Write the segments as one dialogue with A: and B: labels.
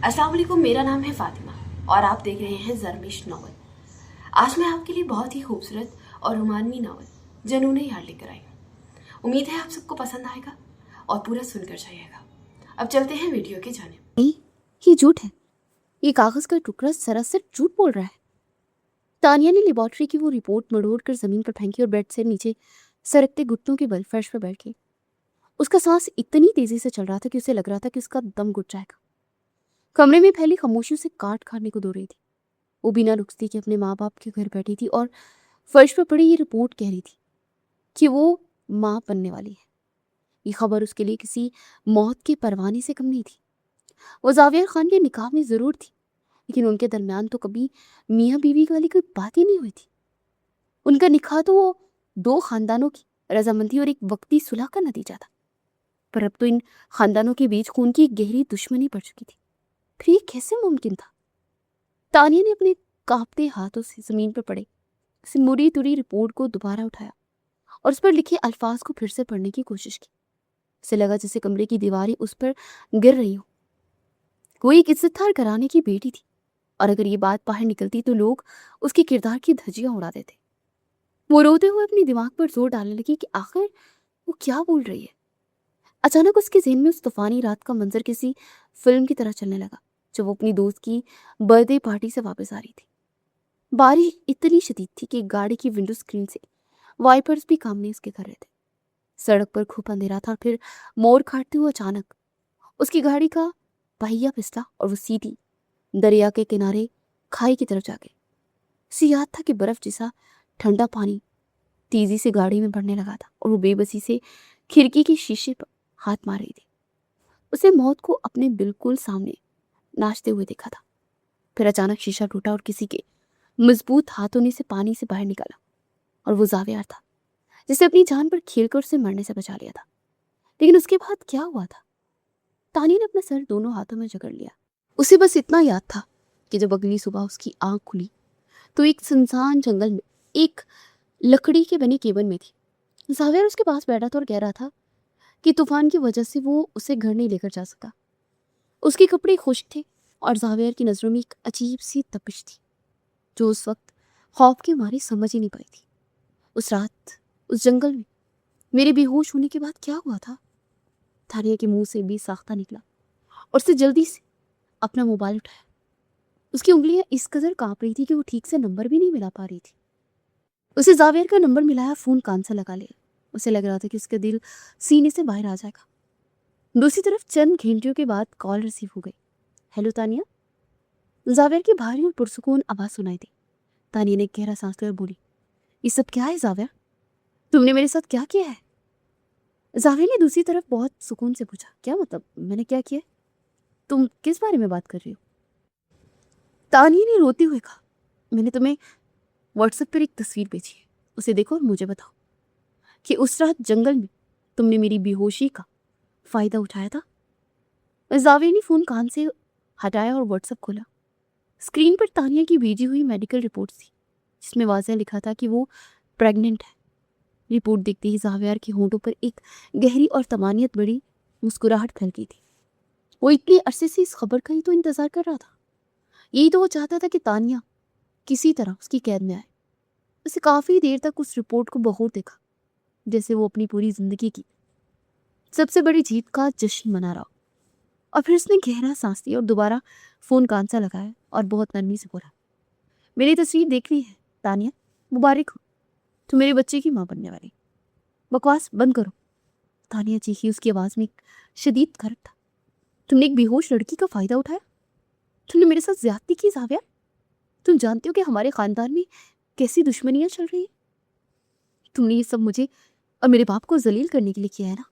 A: अस्सलाम वालेकुम, मेरा नाम है फातिमा और आप देख रहे हैं ज़रमिश नॉवल। आज मैं आपके लिए बहुत ही खूबसूरत और रोमांवी नावल जनून यार लेकर आई हूँ। उम्मीद है आप सबको पसंद आएगा और पूरा सुनकर जाइएगा। अब चलते हैं वीडियो की जानिब।
B: नहीं, ये झूठ है। ये कागज का टुकड़ा सरासर झूठ बोल रहा है। तानिया ने लेबोरेटरी की वो रिपोर्ट मड़ोड़ कर जमीन पर फेंकी और बेड से नीचे सरकते घुटनों के बल फर्श पर बैठ गई। उसका सांस इतनी तेजी से चल रहा था कि उसे लग रहा था कि उसका दम घुट जाएगा। कमरे में फैली खामोशियों से काट खाने को दो रही थी। वो बिना रुकती के अपने माँ बाप के घर बैठी थी और फर्श पर पड़ी ये रिपोर्ट कह रही थी कि वो माँ बनने वाली है। ये खबर उसके लिए किसी मौत के परवाने से कम नहीं थी। वो जावियर खान के निकाह में जरूर थी, लेकिन उनके दरमियान तो कभी मियाँ बीवी वाली कोई बात ही नहीं हुई थी। उनका निकाह तो वो दो खानदानों की रजामंदी और एक वक्ती सुलह का नतीजा था, पर अब तो इन खानदानों के बीच खून की गहरी दुश्मनी पड़ चुकी थी। फिर ये कैसे मुमकिन था? तानिया ने अपने कांपते हाथों से जमीन पर पड़े उस मुड़ी तुड़ी रिपोर्ट को दोबारा उठाया और उस पर लिखे अल्फाज को फिर से पढ़ने की कोशिश की। उसे लगा जैसे कमरे की दीवारें उस पर गिर रही हो। वो एक इज्जतदार घराने की बेटी थी और अगर ये बात बाहर निकलती तो लोग उसके किरदार की धज्जियां उड़ा देते। वो रोते हुए अपने दिमाग पर जोर डालने लगी कि आखिर वो क्या बोल रही है। अचानक उसके ज़हन में उस तूफानी रात का मंजर किसी फिल्म की तरह चलने लगा, जब वो अपनी दोस्त की बर्थडे पार्टी से वापस आ रही थी। बारिश इतनी शदीद थी कि गाड़ी की विंडो स्क्रीन से वाइपर्स भी काम नहीं उसके कर रहे थे। सड़क पर खूब अंधेरा था। फिर मोड़ काटते हुए अचानक उसकी गाड़ी का पहिया फिसला और वो सीधी दरिया के किनारे खाई की तरफ जा गई। उसे याद था कि बर्फ जैसा ठंडा पानी तेजी से गाड़ी में बढ़ने लगा था और वो बेबसी से खिड़की के शीशे पर हाथ मार रही थी। उसे मौत को अपने बिल्कुल सामने नाचते हुए देखा था। फिर अचानक शीशा टूटा और किसी के मजबूत हाथों ने से पानी से बाहर निकाला और वो जावियार था, जिसे अपनी जान पर खेलकर उसे मरने से बचा लिया था। लेकिन उसके बाद क्या हुआ था? तानी ने अपना सर दोनों हाथों में जकड़ लिया। उसे बस इतना याद था कि जब अगली सुबह उसकी आंख खुली तो एक सुनसान जंगल में एक लकड़ी के बने केबिन में थी। जावेर उसके पास बैठा था और कह रहा था कि तूफान की वजह से वो उसे घर नहीं लेकर जा सका। उसके कपड़े खुश्क थे और जावेर की नजरों में एक अजीब सी तपिश थी जो उस वक्त खौफ के मारे समझ ही नहीं पाई थी। उस रात उस जंगल में मेरे बेहोश होने के बाद क्या हुआ था? थानिया के मुंह से भी साख्ता निकला और उसने जल्दी से अपना मोबाइल उठाया। उसकी उंगलियां इस कदर कांप रही थी कि वो ठीक से नंबर भी नहीं मिला पा रही थी। उसे जावेर का नंबर मिलाया, फोन कान से लगा लिया। उसे लग रहा था कि उसका दिल सीने से बाहर आ जाएगा। दूसरी तरफ चंद घंटियों के बाद कॉल रिसीव हो गई। हेलो तानिया। जावेर की भारी और पुरसुकून आवाज सुनाई दी। तानिया ने गहरा सांस लेकर बोली, ये सब क्या है जावेर? तुमने मेरे साथ क्या किया है? जावेर ने दूसरी तरफ बहुत सुकून से पूछा, क्या मतलब मैंने क्या किया? तुम किस बारे में बात कर रही हो? तानिया ने रोते हुए कहा, मैंने तुम्हें व्हाट्सएप पर एक तस्वीर भेजी है, उसे देखो और मुझे बताओ कि उस रात जंगल में तुमने मेरी बेहोशी का फायदा उठाया था। जावेर ने फोन कान से हटाया और व्हाट्सएप खोला। स्क्रीन पर तानिया की भेजी हुई मेडिकल रिपोर्ट थी, जिसमें वाज़ह लिखा था कि वो प्रेग्नेंट है। रिपोर्ट देखते ही जावेर के होंठों पर एक गहरी और तमानियत बड़ी मुस्कुराहट फैल गई थी। वो इतने अरसे से इस खबर का ही तो इंतजार कर रहा था। यही तो वो चाहता था कि तानिया किसी तरह उसकी कैद में आए। उसे काफी देर तक उस रिपोर्ट को बगौर देखा, जैसे वो अपनी पूरी जिंदगी की सबसे बड़ी जीत का जश्न मना रहा हो। और फिर उसने गहरा सांस लिया और दोबारा फोन कान से लगाया और बहुत नरमी से बोला, मेरी तस्वीर देख ली है तानिया, मुबारक हो, तुम मेरे बच्चे की माँ बनने वाली। बकवास बंद करो। तानिया चीखी। उसकी आवाज में एक शदीद करक था। तुमने एक बेहोश लड़की का फायदा उठाया? तुमने मेरे साथ ज्यादती की जाविया? तुम जानते हो कि हमारे खानदान में कैसी दुश्मनियां चल रही है? तुमने ये सब मुझे और मेरे बाप को जलील करने के लिए किया है ना?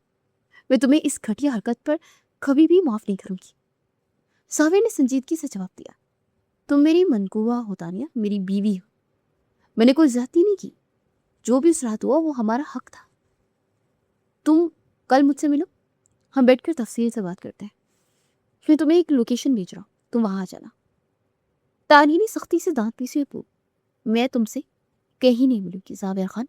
B: मैं तुम्हें इस घटिया हरकत पर कभी भी माफ नहीं करूंगी। सावे ने संजीदगी से जवाब दिया, तुम मेरी मनकूवा हो तानिया, मेरी बीवी हो। मैंने कोई ज्यादती नहीं की। जो भी उस रात हुआ वो हमारा हक था। तुम कल मुझसे मिलो, हम बैठकर तफसील से बात करते हैं। मैं तुम्हें एक लोकेशन भेज रहा हूँ, तुम वहां आ जाना। तानिया ने सख्ती से दांत पीसे हुए पूछा, मैं तुमसे कहीं नहीं मिलूंगी जावेर खान।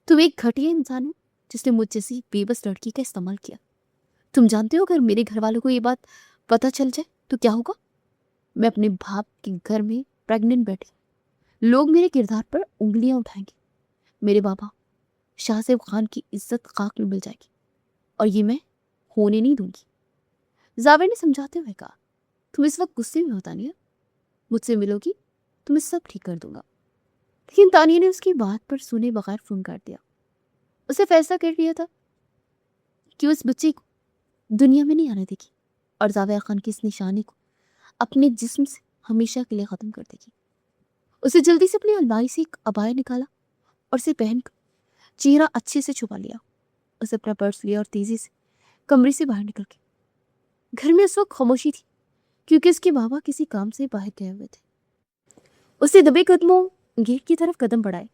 B: तुम एक घटिया इंसान हो जिसने मुझ जैसी बेबस लड़की का इस्तेमाल किया। तुम जानते हो अगर मेरे घर वालों को ये बात पता चल जाए تو کیا ہوگا؟ میں اپنے باپ کے گھر میں پریگننٹ بیٹھی، لوگ میرے کردار پر انگلیاں اٹھائیں گے، میرے بابا شاہ زیب خان کی عزت خاک میں مل جائے گی، اور یہ میں ہونے نہیں دوں گی۔ زاویر نے سمجھاتے ہوئے کہا، تم اس وقت غصے میں ہو تانیہ، مجھ سے ملو گی تو میں سب ٹھیک کر دوں گا۔ لیکن تانیہ نے اس کی بات پر سنے بغیر فون کر دیا۔ اسے فیصلہ کر لیا تھا کہ اس بچے کو دنیا میں نہیں آنے دے گی اور زاویہ خان کی اس نشانی کو اپنے جسم سے ہمیشہ کے لیے ختم کر دے گی۔ اسے جلدی سے اپنی الماری سے ایک عبایا نکالا اور اسے پہن کر چہرہ اچھے سے چھپا لیا۔ اسے اپنا پرس لیا اور تیزی سے کمرے سے باہر نکل گئی۔ گھر میں اس وقت خاموشی تھی کیونکہ اس کے بابا کسی کام سے باہر گئے ہوئے تھے۔ اسے دبے قدموں گیٹ کی طرف قدم بڑھائے،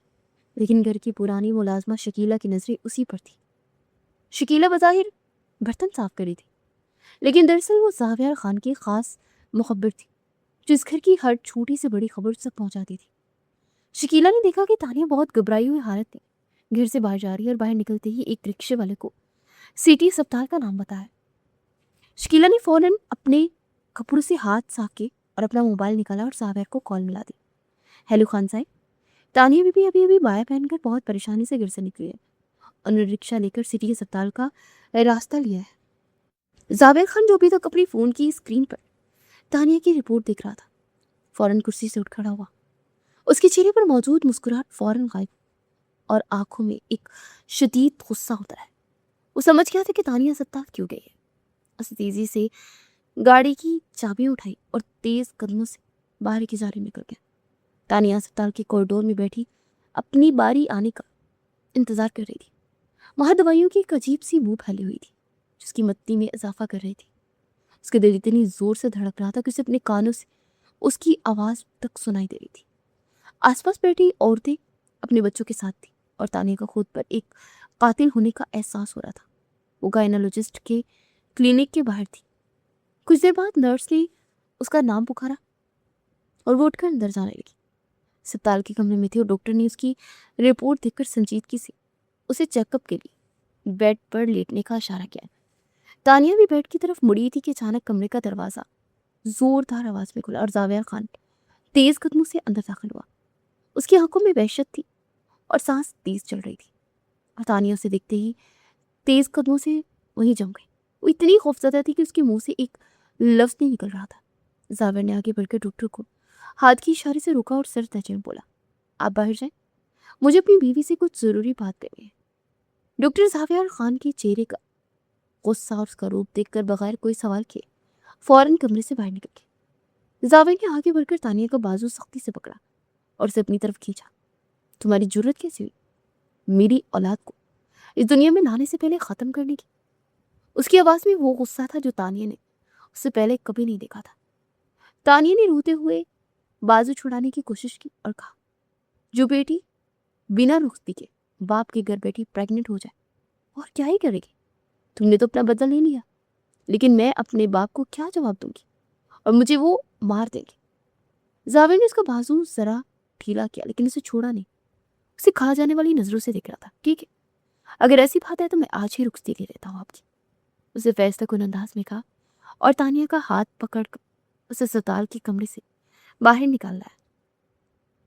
B: لیکن گھر کی پرانی ملازمہ شکیلہ کی نظریں اسی پر تھی۔ شکیلہ بظاہر برتن صاف کری تھی، لیکن دراصل وہ زاویہ خان کی خاص مخبر تھی جو اس گھر کی ہر چھوٹی سے بڑی خبر تک پہنچاتی تھی۔ شکیلہ نے دیکھا کہ تانیہ بہت گھبرائی ہوئی حالت میں گھر سے باہر جا رہی ہے اور باہر نکلتے ہی ایک رکشے والے کو سٹی اسپتال کا نام بتایا۔ شکیلہ نے فوراً اپنے کپڑوں سے ہاتھ صاف کیے اور اپنا موبائل نکالا اور زاویہ کو کال ملا دی۔ ہیلو خان صاحب، تانیہ بی بی ابھی بایا پہن کر بہت پریشانی سے گھر سے نکلی ہے۔ انہوں نے رکشہ لے کر سٹی اسپتال کا راستہ لیا ہے۔ زاویہ خان جو ابھی تک اپنی فون کی اسکرین پر تانیہ کی رپورٹ دیکھ رہا تھا، فوراً کرسی سے اٹھ کھڑا ہوا۔ اس کے چہرے پر موجود مسکراہٹ فوراً غائب اور آنکھوں میں ایک شدید غصہ ہوتا ہے۔ وہ سمجھ گیا تھا کہ تانیہ اسپتال کیوں گئی ہے۔ اسے تیزی سے گاڑی کی چابیاں اٹھائی اور تیز قدموں سے باہر کی جانب نکل گیا۔ تانیہ اسپتال کے کوریڈور میں بیٹھی اپنی باری آنے کا انتظار کر رہی تھی۔ وہاں دوائیوں کی ایک عجیب سی بو پھیلی ہوئی تھی جس کی متی میں اضافہ کر رہی تھی۔ اس کے دل اتنی زور سے دھڑک رہا تھا کہ اسے اپنے کانوں سے اس کی آواز تک سنائی دے رہی تھی۔ آس پاس بیٹھی عورتیں اپنے بچوں کے ساتھ تھیں اور تانیہ کو خود پر ایک قاتل ہونے کا احساس ہو رہا تھا۔ وہ گائنالوجسٹ کے کلینک کے باہر تھی۔ کچھ دیر بعد نرس نے اس کا نام پکارا اور وہ اٹھ کر اندر جانے لگی۔ اسپتال کے کمرے میں تھی اور ڈاکٹر نے اس کی رپورٹ دیکھ کر سنجیدگی سے اسے چیک اپ کے لیے بیڈ پر لیٹنے کا اشارہ کیا۔ تانیہ بھی بیڈ کی طرف مڑی تھی کہ اچانک کمرے کا دروازہ زوردار آواز میں کھلا اور زاویہ خان تیز قدموں سے اندر داخل ہوا۔ اس کی آنکھوں میں وحشت تھی اور سانس تیز چل رہی تھی، اور تانیہ اسے دیکھتے ہی تیز قدموں سے وہیں جم گئی۔ وہ اتنی خوفزدہ تھی کہ اس کے منہ سے ایک لفظ نہیں نکل رہا تھا۔ زاویہ نے آگے بڑھ کر ڈاکٹر کو ہاتھ کی اشارے سے روکا اور سر تہجے میں بولا، آپ باہر جائیں، مجھے اپنی بیوی سے کچھ ضروری بات کرنی ہے۔ ڈاکٹر زاویہ خان کے چہرے کا غصہ اور اس کا روپ دیکھ کر بغیر کوئی سوال کیے فوراً کمرے سے باہر نکل گئے۔ زاویہ نے آگے بڑھ کر تانیہ کا بازو سختی سے پکڑا اور اسے اپنی طرف کھینچا۔ تمہاری جرت کیسی ہوئی میری اولاد کو اس دنیا میں لانے سے پہلے ختم کرنے کی؟ اس کی آواز میں وہ غصہ تھا جو تانیہ نے اس سے پہلے کبھی نہیں دیکھا تھا۔ تانیہ نے روتے ہوئے بازو چھڑانے کی کوشش کی اور کہا، جو بیٹی بنا رخصتی کے باپ کے گھر بیٹھی پریگننٹ ہو جائے اور کیا ہی کرے گی؟ تم نے تو اپنا بدلہ لے لیا، لیکن میں اپنے باپ کو کیا جواب دوں گی؟ اور مجھے وہ مار دیں گے۔ زاویہ نے اس کا بازو ذرا ڈھیلا کیا لیکن اسے چھوڑا نہیں۔ اسے کھا جانے والی نظروں سے دیکھ رہا تھا۔ ٹھیک ہے، اگر ایسی بات ہے تو میں آج ہی رخصتی لے لیتا ہوں آپ کی، اسے فیصلہ کن انداز میں کہا اور تانیہ کا ہاتھ پکڑ کر اسے اسپتال کے کمرے سے باہر نکال لایا۔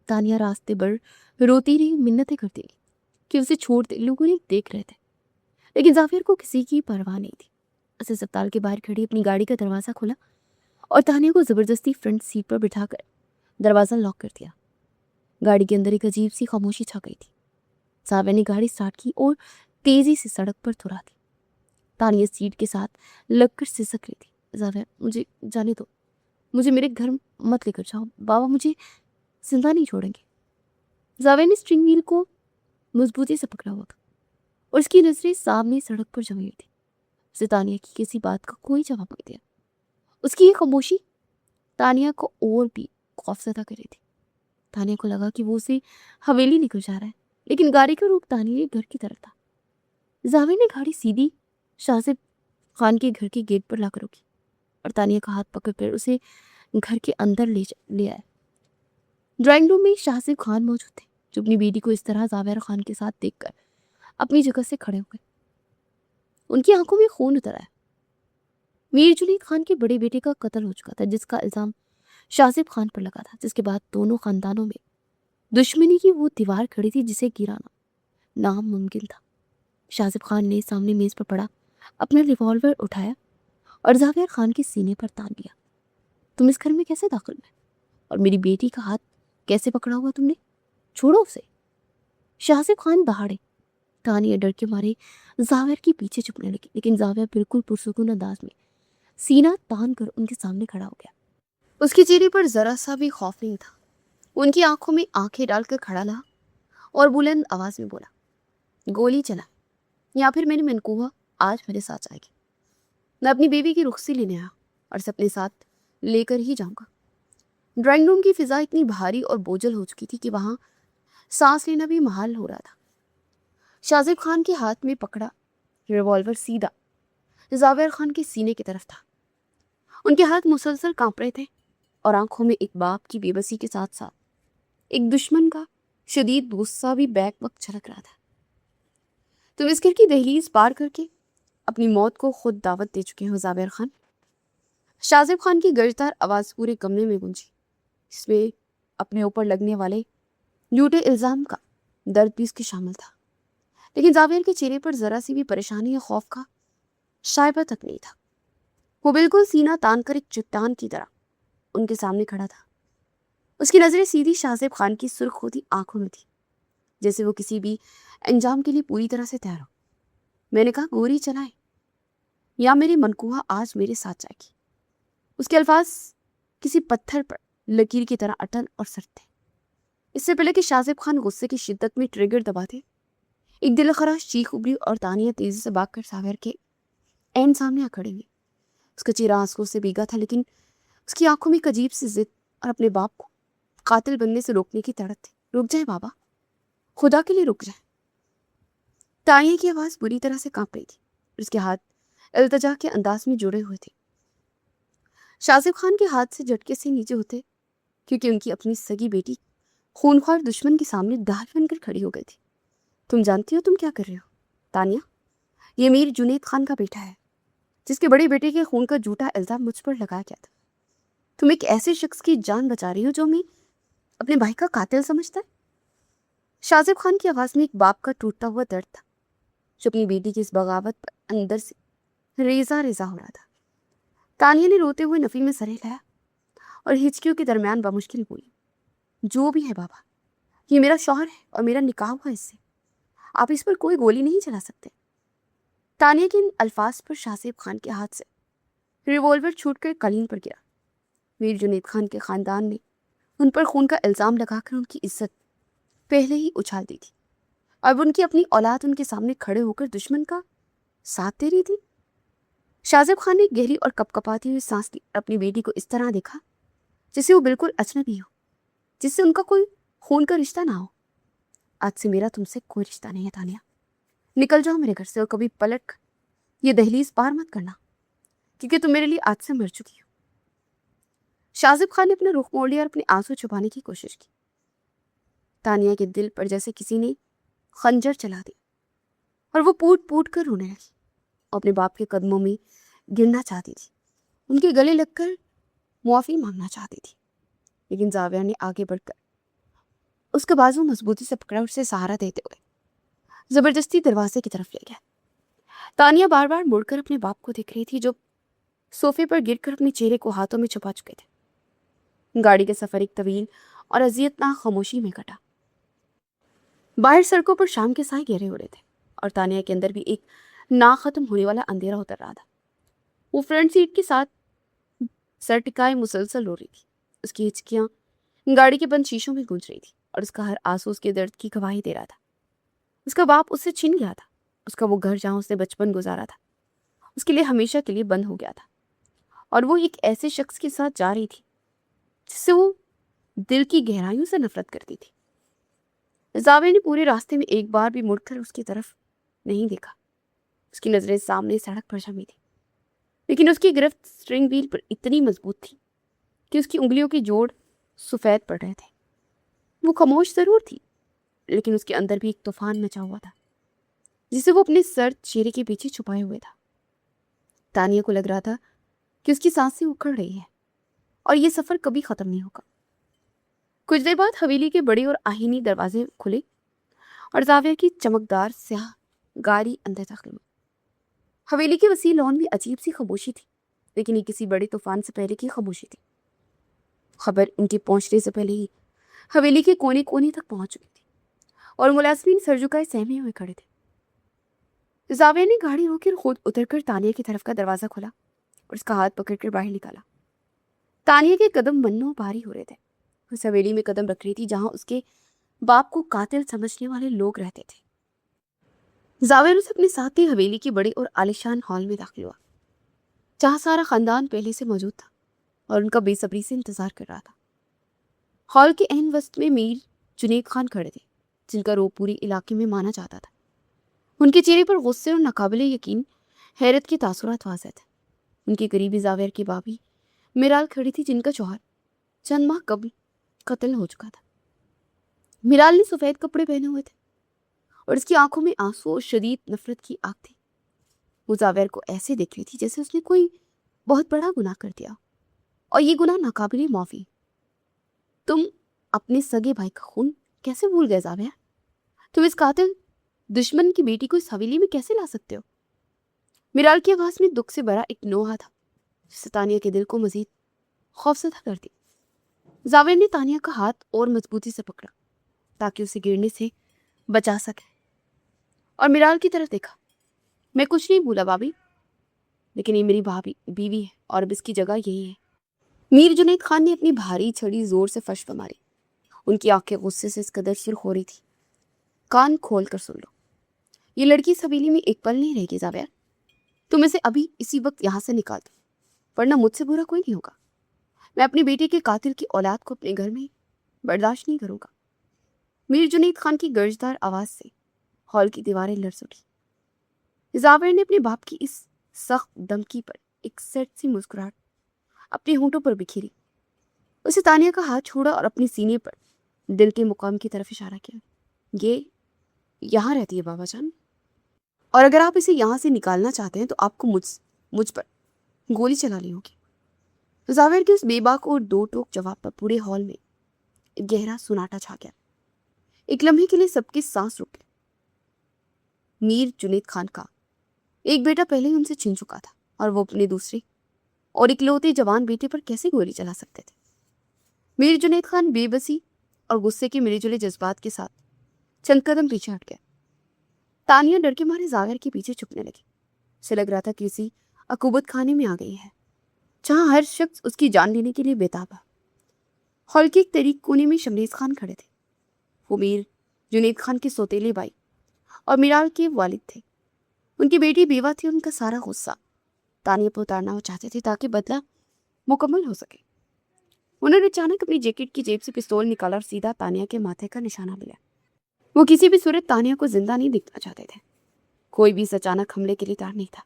B: تانیہ راستے بھر روتی رہی، منتیں کرتی رہی کہ اسے چھوڑ دے، لوگوں نے دیکھ رہے تھے، لیکن زاویہ کو کسی کی پرواہ نہیں تھی۔ اسے اسپتال کے باہر کھڑی اپنی گاڑی کا دروازہ کھولا اور تانیہ کو زبردستی فرنٹ سیٹ پر بٹھا کر دروازہ لاک کر دیا۔ گاڑی کے اندر ایک عجیب سی خاموشی چھا گئی تھی۔ زاویہ نے گاڑی سٹارٹ کی اور تیزی سے سڑک پر تھرا دی۔ تانیہ سیٹ کے ساتھ لگ کر سسک رہی تھی۔ زاویہ، مجھے جانے دو، مجھے میرے گھر مت لے کر جاؤ، بابا مجھے زندہ نہیں چھوڑیں گے۔ زاویہ نے اسٹرنگ وہیل کو مضبوطی سے پکڑا ہوا تھا اور اس کی نظریں سامنے سڑک پر جمی ہوئی تھی۔ اسے تانیہ کی کسی بات کا کوئی جواب نہیں دیا۔ اس کی یہ خاموشی تانیہ کو اور بھی خوفزدہ کر رہی تھی۔ تانیہ کو لگا کہ وہ اسے حویلی لے کر جا رہا ہے، لیکن گاڑی کا رخ تانیہ کے گھر کی طرف تھا۔ زاویہ نے گاڑی سیدھی شاہ زیب خان کے گھر کے گیٹ پر لا کر روکی اور تانیہ کا ہاتھ پکڑ کر اسے گھر کے اندر لے آیا۔ ڈرائنگ روم میں شاہ زیب خان موجود تھے جو اپنی بیٹی کو اس طرح زاویہ خان کے ساتھ دیکھ کر اپنی جگہ سے کھڑے ہو گئے۔ ان کی آنکھوں میں خون اتر آیا۔ मीर जुनैद खान के बड़े बेटे का कत्ल हो चुका था, जिसका इल्ज़ाम शाजिब खान पर लगा था, जिसके बाद दोनों खानदानों में दुश्मनी की वो दीवार खड़ी थी जिसे गिराना नामुमकिन था। शाजिब खान ने सामने मेज पर पड़ा अपना रिवॉल्वर उठाया और जावेर खान के सीने पर तान लिया। तुम इस घर में कैसे दाखिल हुए और मेरी बेटी का हाथ कैसे पकड़ा हुआ तुमने? छोड़ो उसे। शाजिब खान दहाड़े। तानिया डर के मारे जावेर के पीछे छुपने लगी, लेकिन जावेर बिल्कुल पुरसुकून अंदाज में सीना तान कर उनके सामने खड़ा हो गया। उसके चेहरे पर जरा सा भी खौफ नहीं था। उनकी आंखों में आंखें डालकर खड़ा रहा और बुलंद आवाज में बोला, गोली चला या फिर मेरी मनकूहा आज मेरे साथ आएगी। मैं अपनी बेबी की रुखसी लेने आया और इसे अपने साथ लेकर ही जाऊंगा। ड्राइंग रूम की फिजा इतनी भारी और बोझल हो चुकी थी कि वहां सांस लेना भी महाल हो रहा था। शाजिब खान के हाथ में पकड़ा रिवॉल्वर सीधा जावेर खान के सीने की तरफ था। उनके हाथ मुसलसल कांप रहे थे और आंखों में एक बाप की बेबसी के साथ साथ एक दुश्मन का शदीद गुस्सा भी बैक वक्त छलक रहा था। तुम इस घर की दहलीज पार करके अपनी मौत को खुद दावत दे चुके हो जावेर खान। शाजिब खान की गर्जदार आवाज पूरे कमरे में गूंजी, जिसमें अपने ऊपर लगने वाले झूठे इल्जाम का दर्द भी उसके शामिल था। लेकिन जावेर के चेहरे पर जरा सी भी परेशानी या खौफ का शायबा तक नहीं था। वो बिल्कुल सीना तान कर एक चट्टान की तरह उनके सामने खड़ा था। उसकी नजरें सीधी शाजिब खान की सुर्ख होती आंखों में थी, जैसे वो किसी भी अंजाम के लिए पूरी तरह से तैयार हो। मैंने कहा, गोली चलाए या मेरी मनकूहा आज मेरे साथ जाएगी। उसके अल्फाज किसी पत्थर पर लकीर की तरह अटल और सख्त थे। इससे पहले कि शाजिब खान गुस्से की शिद्दत में ट्रिगर दबाते, एक दिलखराश चीख उभरी और तानिया तेजी से भागकर जावेर के ऐन सामने आ खड़ी हुई। उसका चेहरा आंसुओं से भीगा था, लेकिन उसकी आंखों में एक अजीब सी जिद और अपने बाप को कातिल बनने से रोकने की तड़प थी। रुक जाए बाबा, खुदा के लिए रुक जाए। तानिया की आवाज बुरी तरह से कांप रही थी। उसके हाथ इल्तिजा के अंदाज में जुड़े हुए थे। शाजिब खान के हाथ से झटके से नीचे होते, क्योंकि उनकी अपनी सगी बेटी खूनख्वार दुश्मन के सामने ढाल बनकर खड़ी हो गई थी। तुम जानती हो तुम क्या कर रहे हो तानिया? ये मीर जुनैद खान का बेटा है, जिसके बड़े बेटे के खून का झूठा इल्जाम मुझ पर लगाया गया था। तुम एक ऐसे शख्स की जान बचा रही हो जो हमें अपने भाई का कातिल समझता है। शाजिब खान की आवाज में एक बाप का टूटता हुआ दर्द था, जो अपनी बेटी की इस बगावत पर अंदर से रेजा रेजा हो रहा था। तानिया ने रोते हुए नफी में सर हिलाया और हिचकियों के दरमियान बामुश्किल बोली, जो भी है बाबा, ये मेरा शौहर है और मेरा निकाह हुआ इससे। आप इस पर कोई गोली नहीं चला सकते। तानिया के इन अल्फाज पर शाजिब खान के हाथ से रिवॉल्वर छूटकर कलीन पर गिरा। मीर जुनैद खान के खानदान ने उन पर खून का इल्जाम लगाकर उनकी इज्जत पहले ही उछाल दी थी। अब उनकी अपनी औलाद उनके सामने खड़े होकर दुश्मन का साथ दे रही थी। शाजिब खान ने गहरी और कपकपाती हुई सांस ली, अपनी बेटी को इस तरह देखा जिसे वो बिल्कुल अजनबी हो, जिससे उनका कोई खून का रिश्ता ना हो। आज से मेरा तुमसे कोई रिश्ता नहीं है तानिया। निकल जाओ मेरे घर से और कभी पलट कर ये दहलीज पार मत करना, क्योंकि तुम मेरे लिए आज से मर चुकी हो। शाजिब खान ने अपना रुख मोड़ लिया और अपने आंसू छुपाने की कोशिश की। तानिया के दिल पर जैसे किसी ने खंजर चला दिया और वो पूट पूट कर रोने लगी। अपने बाप के कदमों में गिरना चाहती थी, उनके गले लगकर मुआफी मांगना चाहती थी, लेकिन जाविया ने आगे बढ़कर उसका बाजू मजबूती से पकड़ा, उसे सहारा देते हुए जबरदस्ती दरवाजे की तरफ ले गया। तानिया बार बार मुड़कर अपने बाप को देख रही थी, जो सोफे पर गिरकर अपने चेहरे को हाथों में छुपा चुके थे। गाड़ी का सफर एक तवील और अजियतनाक खामोशी में कटा। बाहर सड़कों पर शाम के साए गहरे हो रहे थे और तानिया के अंदर भी एक ना खत्म होने वाला अंधेरा उतर रहा था। वो फ्रंट सीट के साथ सर टिकाए मुसलसल रो रही थी। उसकी हिचकियां गाड़ी के बंद शीशों में गूंज रही थी और उसका हर आंसू उसके दर्द की गवाही दे रहा था। उसका बाप उससे छिन गया था। उसका वो घर जहां उसने बचपन गुजारा था उसके लिए हमेशा के लिए बंद हो गया था, और वो एक ऐसे शख्स के साथ जा रही थी जिससे वो दिल की गहराइयों से नफरत करती थी। जावेर ने पूरे रास्ते में एक बार भी मुड़कर उसकी तरफ नहीं देखा। उसकी नजरें सामने सड़क पर जमी थी, लेकिन उसकी गिरफ्त स्ट्रिंग व्हील पर इतनी मजबूत थी कि उसकी उंगलियों के जोड़ सफेद पड़ रहे थे। वो खामोश जरूर थी, लेकिन उसके अंदर भी एक तूफान मचा हुआ था, जिसे वो अपने सर्द चेहरे के पीछे छुपाए हुए था। तानिया को लग रहा था کہ اس کی सांसें उखड़ रही है और ये सफर कभी खत्म नहीं होगा। कुछ देर बाद हवेली के बड़े और आहीनी दरवाजे खुले और जाविया की चमकदार स्याह गाड़ी अंदर दाखिल हुई। हवेली की वसी लॉन में अजीब सी खामोशी थी, लेकिन ये किसी बड़े तूफान से पहले की खामोशी थी। खबर इनके पहुंचने से पहले ही हवेली के कोने कोने तक पहुंच चुकी थी और मुलाजिमीन सर झुकाए सहमे हुए खड़े थे। जाविया ने गाड़ी रोकी और खुद उतरकर तानिया की तरफ का दरवाजा खोला और उसका हाथ पकड़कर बाहर निकाला। तानिया के कदम मन्नो भारी हो रहे थे। उस हवेली में कदम रख रही थी जहां उसके बाप को कातिल समझने वाले लोग रहते थे। जावेर उसे अपने साथ ही हवेली के बड़े और आलिशान हॉल में दाखिल हुआ, जहां सारा खानदान पहले से मौजूद था और उनका बेसब्री से इंतजार कर रहा था। हॉल के एन वस्त में मीर जुनैद खान खड़े थे, जिनका रोब पूरे इलाके में माना जाता था। उनके चेहरे पर गुस्से और नाकाबिले यकीन हैरत के तासुरात वाज़ेह थे। उनके करीबी जावेर की भाभी मिराल खड़ी थी, जिनका जौहर चंद माह कबल कत्ल हो चुका था। मिराल ने सफ़ेद कपड़े पहने हुए थे और उसकी आंखों में आंसू और शदीद नफरत की आग थी। वो जावेर को ऐसे देख रही थी जैसे उसने कोई बहुत बड़ा गुनाह कर दिया, और ये गुनाह नाकाबिले माफ़ी। तुम अपने सगे भाई का खून कैसे भूल गए जावेर? तुम इस कातिल दुश्मन की बेटी को इस हवेली में कैसे ला सकते हो? मिराल की आवाज़ में दुख से भरा एक नोहा था, जिससे तानिया के दिल को मजीद खौफजदा कर दी। जावेर ने तानिया का हाथ और मजबूती से पकड़ा ताकि उसे गिरने से बचा सके, और मिराल की तरफ देखा। मैं कुछ नहीं भूला भाभी, लेकिन ये मेरी भाभी बीवी है और अब इसकी जगह यही है। मीर जुनैद खान ने अपनी भारी छड़ी जोर से फर्श पर मारी। उनकी आंखें गुस्से से इस कदर सुर्ख हो रही थी। कान खोल कर सुन लो, ये लड़की इस हवेली में एक पल नहीं रहेगी जावेर। तुम इसे अभी इसी वक्त यहाँ से निकाल दो, वरना मुझसे बुरा कोई नहीं होगा। मैं अपनी बेटी के कातिल की औलाद को अपने घर में बर्दाश्त नहीं करूंगा। मीर जुनैद खान की गर्जदार आवाज से हॉल की दीवारें लरज़ उठी। जावेर ने अपने बाप की इस सख्त धमकी पर एक सर्द सी मुस्कुराहट अपने होंठों पर बिखेरी। उसे तानिया का हाथ छोड़ा और अपने सीने पर दिल के मुकाम की तरफ इशारा किया। ये यहाँ रहती है बाबा जान, और अगर आप इसे यहाँ से निकालना चाहते हैं तो आपको मुझ पर गोली चलानी होगी। जावेर के उस बेबाक और दो टोक जवाब पर पूरे हॉल में एक गहरा सुनाटा छा गया। एक लम्हे के लिए सबकी सांस रुक गई। मीर जुनैद खान का एक बेटा पहले ही उनसे छिन चुका था, और वो अपने दूसरे और इकलौते जवान बेटे पर कैसे गोली चला सकते थे? मीर जुनैद खान बेबसी और गुस्से के मिले जुले जज्बात के साथ चंद कदम पीछे हट गया। तानिया डर के मारे जावेर के पीछे छुपने लगी। उसे लग रहा था कि किसी अकूबत खाने में आ गई है, जहां हर शख्स उसकी जान लेने के लिए बेताब है। हॉल के एक तरीक कोने में शमरेज खान खड़े थे। वो मीर जुनैद खान के सौतेले भाई और मिराल के वालिद थे। उनकी बेटी बेवा थी। उनका सारा गुस्सा तानिया पर उतारना वो चाहते थे ताकि बदला मुकम्मल हो सके। उन्होंने अचानक अपनी जैकेट की जेब से पिस्तौल निकाला और सीधा तानिया के माथे का निशाना लिया। वो किसी भी सूरत तानिया को जिंदा नहीं दिखना चाहते थे। कोई भी इस अचानक हमले के लिए तैयार नहीं था,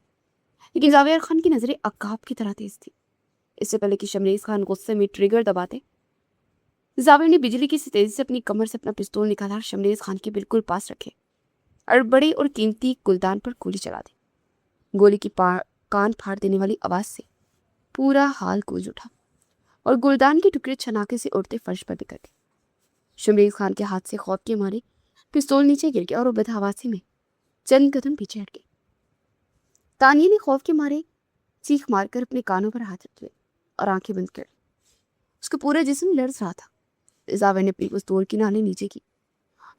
B: लेकिन जावेर खान की नजरें अक्काब की तरह तेज थी। इससे पहले कि शमरेज खान गुस्से में ट्रिगर दबाते, जावेर ने बिजली की तेजी से अपनी कमर से अपना पिस्तौल निकाला और शमरेज खान के बिल्कुल पास रखे और बड़े और कीमती गुलदान पर गोली चला दी। गोली की कान फाड़ देने वाली आवाज से पूरा हाल गूंज उठा और गुलदान के टुकड़े छनाके से उड़ते फर्श पर बिखर गए। शमरेज खान के हाथ से खौफ के मारे पिस्तौल नीचे गिर गया और वो बदहवासी में चंद कदम पीछे हट गई। तानिया ने खौफ के मारे चीख मारकर अपने कानों पर हाथ रख लिए और आंखें बंद कर। उसका पूरा जिस्म लर्ज रहा था। जावेर ने अपनी पिस्तौल की नाली नीचे की।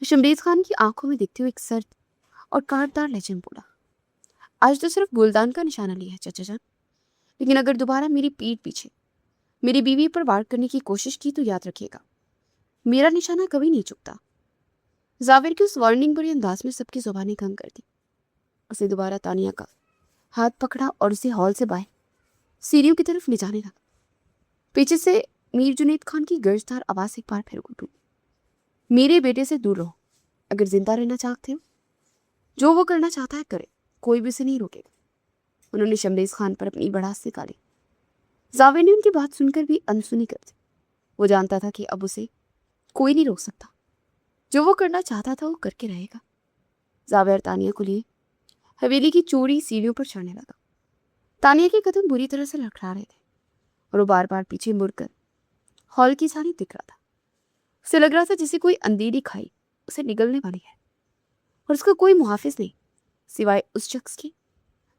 B: शमरेज खान की आंखों में देखते हुए एक सर्द और कांटदार लहजे में बोला, आज तो सिर्फ गुलदान का निशाना लिया है चाचा जान, लेकिन अगर दोबारा मेरी पीठ पीछे मेरी बीवी पर वार करने की कोशिश की तो याद रखिएगा, मेरा निशाना कभी नहीं चुकता। जावेर की उस वार्निंग बड़े अंदाज में सबकी जुबानें कम कर दी। उसे दोबारा तानिया का हाथ पकड़ा और उसे हॉल से बाहर सीढ़ियों की तरफ ले जाने लगा। पीछे से मीर जुनैद खान की गर्जदार आवाज एक बार फिर उठी, मेरे बेटे से दूर रहो। अगर जिंदा रहना चाहते हो, जो वो करना चाहता है करे, कोई भी उसे नहीं रोकेगा। उन्होंने शमरेज खान पर अपनी भड़ास निकाली। जावेर ने उनकी बात सुनकर भी अनसुनी कर दी। वो जानता था कि अब उसे कोई नहीं रोक सकता। जो वो करना चाहता था वो करके रहेगा। जावेर तानिया को लिए हवेली की चौड़ी सीढ़ियों पर चढ़ने लगा। तानिया के कदम बुरी तरह से लड़खड़ा रहे थे और वो बार बार पीछे मुड़कर हॉल की सारी दिख रहा था। उसे लग रहा था जैसे कोई अंधेरी खाई उसे निगलने वाली है और उसका कोई मुहाफिज नहीं सिवाय उस शख्स के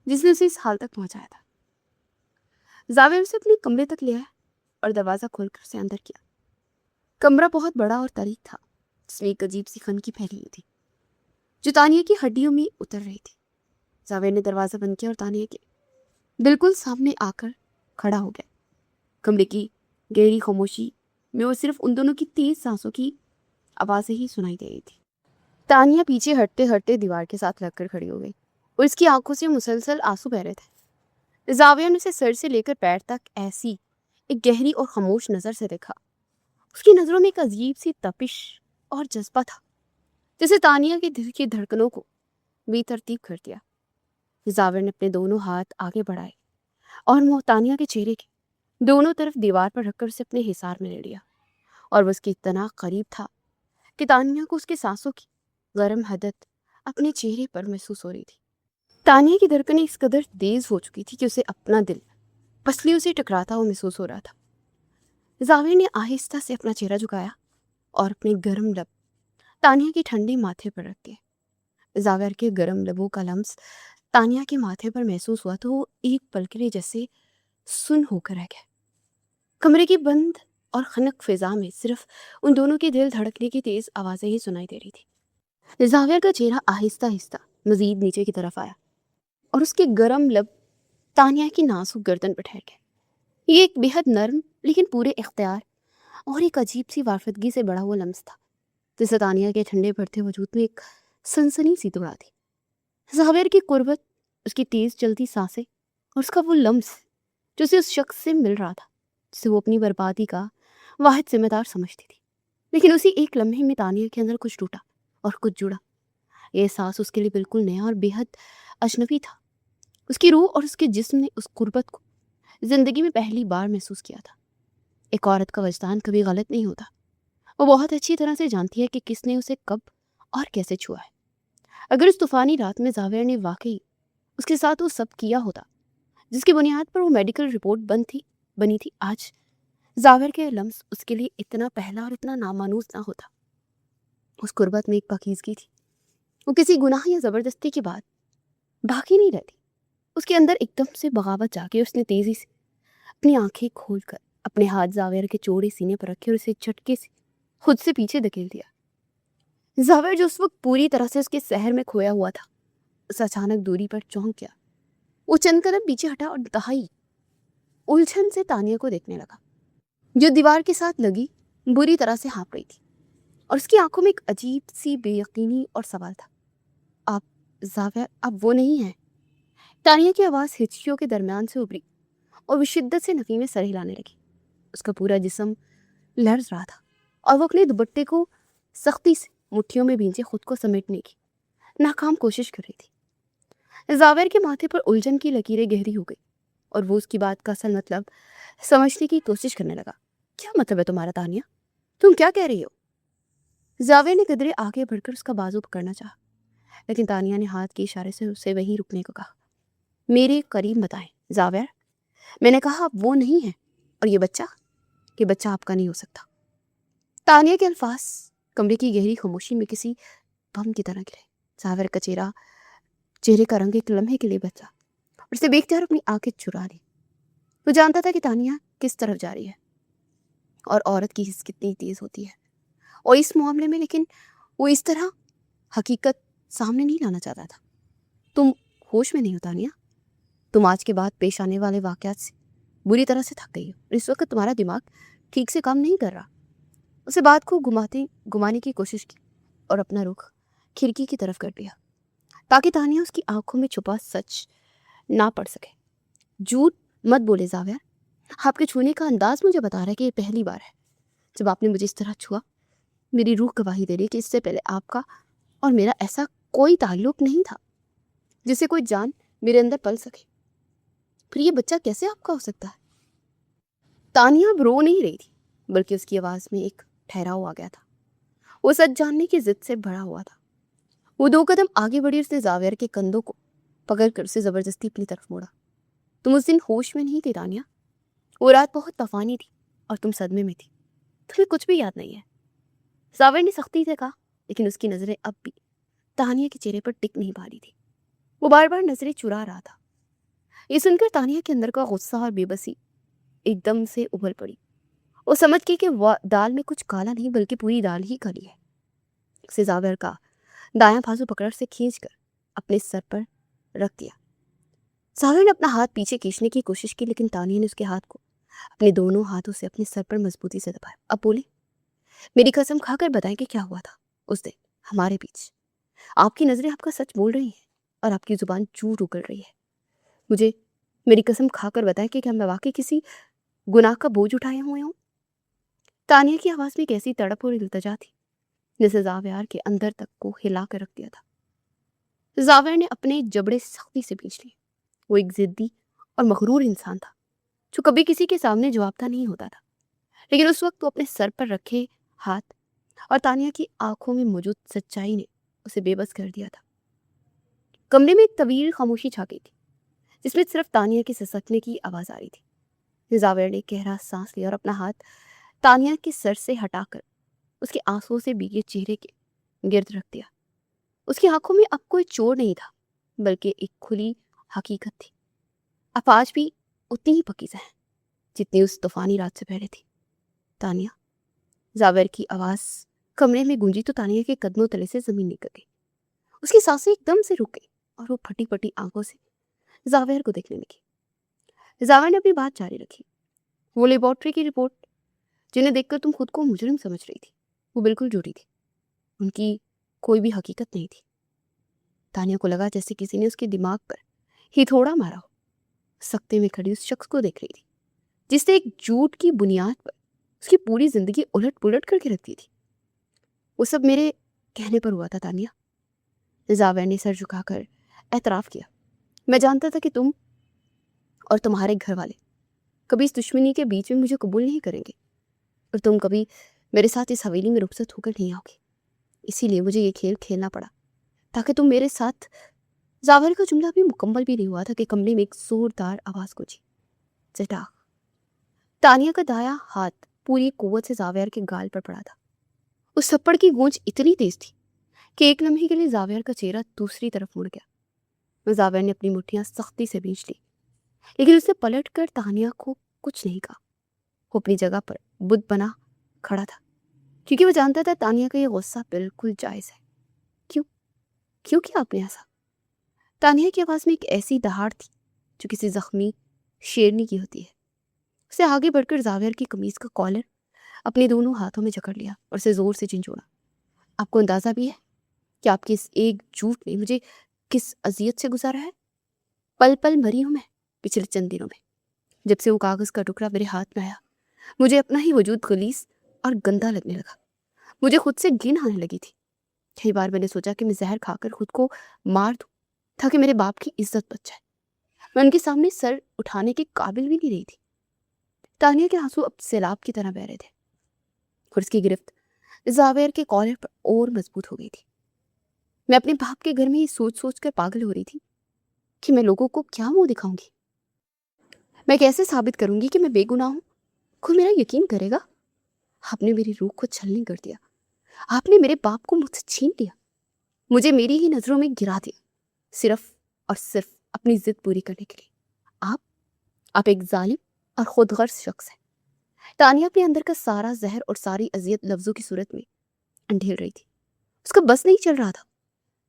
B: जिसने उसे इस हाल तक पहुंचाया था। जावेर उसे अपने कमरे तक ले आया और दरवाजा खोलकर उसे अंदर किया। कमरा बहुत बड़ा और तारीक था, जिसमें एक अजीब सी खनकी फैली हुई थी जो तानिया की हड्डियों में उतर रही थी। जावेर ने दरवाजा बंद किया और तानिया के बिल्कुल सामने आकर खड़ा हो गया। कमरे की गहरी खामोशी में वो सिर्फ उन दोनों की तेज सांसों की आवाजें ही सुनाई दे रही थी। तानिया पीछे हटते हटते दीवार के साथ लगकर खड़ी हो गई और उसकी आंखों से मुसलसल आंसू बह रहे थे। जाविया ने उसे सर से लेकर पैर तक ऐसी एक गहरी और खामोश नजर से देखा। उसकी नजरों में एक अजीब सी तपिश और जज्बा था, जैसे तानिया के दिल की धड़कनों को बेतरतीब कर दिया। जाविर ने अपने दोनों हाथ आगे बढ़ाए और मुंह तानिया के चेहरे के दोनों तरफ दीवार पर रखकर उसे अपने हिसार में ले लिया और वो उसके इतना करीब था कि तानिया को उसके सांसों की गर्म हदत अपने चेहरे पर महसूस हो रही थी। तानिया की धड़कनें इस कदर तेज हो चुकी थी कि उसे अपना दिल पसलियों से टकराता हुआ महसूस हो रहा था। जावेर ने आहिस्ता से अपना चेहरा झुकाया और अपने गर्म लब तानिया के ठंडे माथे पर रख दिए। जावेर के गर्म लबों का लम्स तानिया के माथे पर महसूस हुआ तो वो एक पल के लिए जैसे सुन होकर रह गया। कमरे की बंद और खनक फिजा में सिर्फ उन दोनों के दिल धड़कने की तेज आवाजें ही सुनाई दे रही थी। जावेर का चेहरा आहिस्ता आहिस्ता मजीद नीचे की तरफ आया और उसके गर्म लब तानिया की नाजुक गर्दन पर ठहर गए। ये एक बेहद नरम लेकिन पूरे इख्तियार और एक अजीब सी वारफतगी से बड़ा हुआ लम्स था, जिसे तानिया के ठंडे बढ़ते वजूद में एक सनसनी सी दौड़ा दी। जावेर की कुर्बत, उसकी तेज चलती सांसें और उसका वो लम्स जो उसे उस शख्स से मिल रहा था जिसे वो अपनी बर्बादी का वाहिद जिम्मेदार समझती थी। लेकिन उसी एक लम्हे में तानिया के अंदर कुछ टूटा और कुछ जुड़ा। ये एहसास उसके लिए बिल्कुल नया और बेहद अजनबी था। उसकी रूह और उसके जिस्म ने उस कुर्बत को जिंदगी में पहली बार महसूस किया था। एक औरत का वजदान कभी गलत नहीं होता। वो बहुत अच्छी तरह से जानती है कि किसने उसे कब और कैसे छुआ है। अगर उस तूफानी रात में जावेर ने वाकई उसके साथ वो सब किया होता जिसकी बुनियाद पर वो मेडिकल रिपोर्ट बनी थी, आज जावेर के लम्स उसके लिए इतना पहला और इतना नामानूस ना होता। उस कुर्बत में एक पाकीज़गी थी। वो किसी गुनाह या ज़बरदस्ती के बाद बाकी नहीं रहती। उसके अंदर एकदम से बगावत जाके उसने तेज़ी से अपनी आंखें खोलकर अपने हाथ जावेर के चौड़े सीने पर रखे और उसे झटके से खुद से पीछे धकेल दिया। जावेर जो उस वक्त पूरी तरह से उसके शहर में खोया हुआ था, उस अचानक दूरी पर चौंक गया। वो चंद कदम पीछे हटा और दहाई उलझन से तानिया को देखने लगा, जो दीवार के साथ लगी बुरी तरह से हाँफ रही थी और उसकी आंखों में एक अजीब सी बेयकीनी और सवाल था। आप जावेर, आप वो नहीं हैं? तानिया की आवाज़ हिचकियों के दरमियान से उभरी और वो शिद्दत से नफी में सर हिलाने लगी। उसका पूरा जिस्म लर्ज रहा था और वो अपने दुपट्टे को सख्ती से मुट्ठियों में भींचे खुद को समेटने की नाकाम कोशिश कर रही थी। जावेर के माथे पर उलझन की लकीरें गहरी हो गई और वो उसकी बात का असल मतलब समझने की कोशिश करने लगा। क्या मतलब है तुम्हारा तानिया? तुम क्या कह रही हो? जावेर ने कदरे आगे बढ़कर उसका बाजू पकड़ना चाहा, लेकिन तानिया ने हाथ के इशारे से उसे वहीं रुकने को कहा। मेरे करीब बताएं जावेर, मैंने कहा आप वो नहीं हैं। और ये बच्चा आपका नहीं हो सकता। तानिया के अल्फाज कमरे की गहरी खामोशी में किसी बम की तरह गिरे। जावेर का चेहरे का रंग एक लम्हे के लिए बदला और उसे देखते अपनी आंखें चुरा ली। वो जानता था कि तानिया किस तरफ जा रही है और औरत की हिस्स कितनी तेज होती है और इस मामले में, लेकिन वो इस तरह हकीकत सामने नहीं लाना चाहता था। तुम होश में नहीं हो तानिया। तुम आज के बाद पेश आने वाले वाकयात से बुरी तरह से थक गई हो और इस वक्त तुम्हारा दिमाग ठीक से काम नहीं कर रहा। उसे बात को घुमाने की कोशिश की और अपना रुख खिड़की की तरफ कर दिया ताकि तानिया उसकी आंखों में छुपा सच ना पड़ सके। झूठ मत बोले जावेर, आपके छूने का अंदाज मुझे बता रहा है कि ये पहली बार है जब आपने मुझे इस तरह छुआ। मेरी रूह गवाही दे रही है कि इससे पहले आपका और मेरा ऐसा कोई ताल्लुक नहीं था जिससे कोई जान मेरे अंदर पल सके। फिर ये बच्चा कैसे आपका हो सकता है? तानिया अब रो नहीं रही थी, बल्कि उसकी आवाज में एक ठहराव आ गया था। वो सच जानने की जिद से भरा हुआ था। वो 2 कदम आगे बढ़ी और उसने जावेर के कंधों को पकड़कर उसे जबरदस्ती अपनी तरफ मोड़ा। तुम उस दिन होश में नहीं थी तानिया। वो रात बहुत तूफानी थी और तुम सदमे में थी। तुम्हें कुछ भी याद नहीं है, जावेर ने सख्ती से कहा, लेकिन उसकी नज़रें अब भी तानिया के चेहरे पर टिक नहीं पा रही थी। वो बार बार नजरें चुरा रहा था। ये सुनकर तानिया के अंदर का गुस्सा और बेबसी एकदम से उबल पड़ी। वो समझ गई कि दाल में कुछ काला नहीं बल्कि पूरी दाल ही काली है। उसे जावेर का दायां बाजू पकड़ से खींचकर अपने सर पर रख दिया। जावेर ने अपना हाथ पीछे खींचने की कोशिश की, लेकिन तानिया ने उसके हाथ को अपने दोनों हाथों से अपने सर पर मजबूती से दबाया। अब बोले, मेरी कसम खाकर बताएं कि क्या हुआ था उस दिन हमारे बीच। आपकी नजरें आपका सच बोल रही हैं और आपकी जुबान झूठ उगल रही है। मुझे मेरी कसम खाकर बताएं कि क्या मैं वाकई किसी गुनाह का बोझ उठाए हुए हूँ। तानिया की आवाज में एक ऐसी तड़प और इल्तजा थी जैसे जावेर के अंदर तक को हिला कर रख दिया था। जावेर ने अपने जबड़े सख्ती से खींच लिए। वो एक जिद्दी और मगरूर इंसान था जो कभी किसी के सामने जवाबता नहीं होता था, लेकिन उस वक्त वो अपने सर पर रखे हाथ और तानिया की आंखों में मौजूद सच्चाई ने उसे बेबस कर दिया था। कमरे में एक तवील खामोशी छा गई थी जिसमें सिर्फ तानिया के सिसकने की आवाज आ रही थी। जावेर ने गहरा सांस लिया और अपना हाथ तानिया के सर से हटाकर उसके आंसुओं से भीगे चेहरे के गिर्द रख दिया। उसकी आंखों में अब कोई चोर नहीं था बल्कि एक खुली हकीकत थी। अब आज भी उतनी ही पकीज़ा है जितनी उस तूफानी रात से पहले थी। तानिया, जावेर की आवाज कमरे में गूंजी तो तानिया के कदमों तले से जमीन निकल गई। उसकी सांसें एकदम से रुक गई और वो फटी फटी आंखों से जावेर को देखने लगी। जावेर ने अपनी बात जारी रखी। वो लेबोरेटरी की रिपोर्ट जिन्हें देखकर तुम खुद को मुजरिम समझ रही थी, वो बिल्कुल झूठी थी। उनकी कोई भी हकीकत नहीं थी। तानिया को लगा जैसे किसी ने उसके दिमाग पर ही थोड़ा मारा हो। सख्ते में खड़ी उस शख्स को देख रही थी जिसने एक झूठ की बुनियाद पर उसकी पूरी जिंदगी उलट पुलट करके रख दी थी। वो सब मेरे कहने पर हुआ था तानिया। जावेर ने सर झुकाकर एतराफ किया। मैं जानता था कि तुम और तुम्हारे घर वाले कभी इस दुश्मनी के बीच में मुझे कबूल नहीं करेंगे और तुम कभी मेरे साथ इस हवेली में रुखसत होकर नहीं आओगे। इसीलिए मुझे ये खेल खेलना पड़ा ताकि तुम मेरे साथ। जावेर का जुमला भी मुकम्मल भी नहीं हुआ था कि कमरे में एक जोरदार आवाज गूंजी, चटाक। तानिया का दायां हाथ पूरी कुव्वत से जावेर के गाल पर पड़ा था। उस थप्पड़ की गूंज इतनी तेज थी कि एक लम्हे के लिए जावेर का चेहरा दूसरी तरफ मुड़ गया। जावेर ने अपनी मुट्ठियां सख्ती से भींच ली, लेकिन उसने पलट कर तानिया को कुछ नहीं कहा। वो अपनी जगह पर बुद्ध बना खड़ा था क्योंकि वो जानता था तानिया का ये गुस्सा बिल्कुल जायज है। क्यों किया आपने ऐसा? तानिया की आवाज में एक ऐसी दहाड़ थी जो किसी जख्मी शेरनी की होती है। उसे आगे बढ़कर जावेर की कमीज का कॉलर अपने दोनों हाथों में जकड़ लिया और उसे जोर से झिंझोड़ा। आपको अंदाजा भी है कि आपके इस एक झूठ ने मुझे किस अजियत से गुजारा है? पल पल मरी हूं मैं पिछले चंद दिनों में। जब से वो कागज का टुकड़ा मेरे हाथ में आया मुझे अपना ही वजूद गलीस और गंदा लगने लगा। मुझे खुद से घिन आने लगी थी। कई बार मैंने सोचा कि मैं जहर खाकर खुद को मार दूं ताकि मेरे बाप की इज्जत बच जाए। मैं उनके सामने सर उठाने के काबिल भी नहीं रही थी। तानिया के आंसू अब सैलाब की तरह बह रहे थे और उसकी गिरफ्त जावेर के कॉलर पर और मजबूत हो गई थी। मैं अपने बाप के घर में ये सोच सोच कर पागल हो रही थी कि मैं लोगों को क्या मुंह दिखाऊंगी। मैं कैसे साबित करूंगी कि मैं बेगुनाह हूं? कोई मेरा यकीन करेगा? आपने मेरी रूह को छलनी कर दिया। आपने मेरे बाप को मुझसे छीन लिया, मुझे मेरी ही नजरों में गिरा दिया, सिर्फ और सिर्फ अपनी जिद पूरी करने के लिए। आप एक जालिम और खुदगर्ज शख्स हैं। तानिया अपने अंदर का सारा जहर और सारी अजियत लफ्जों की सूरत में अंधेल रही थी। उसका बस नहीं चल रहा था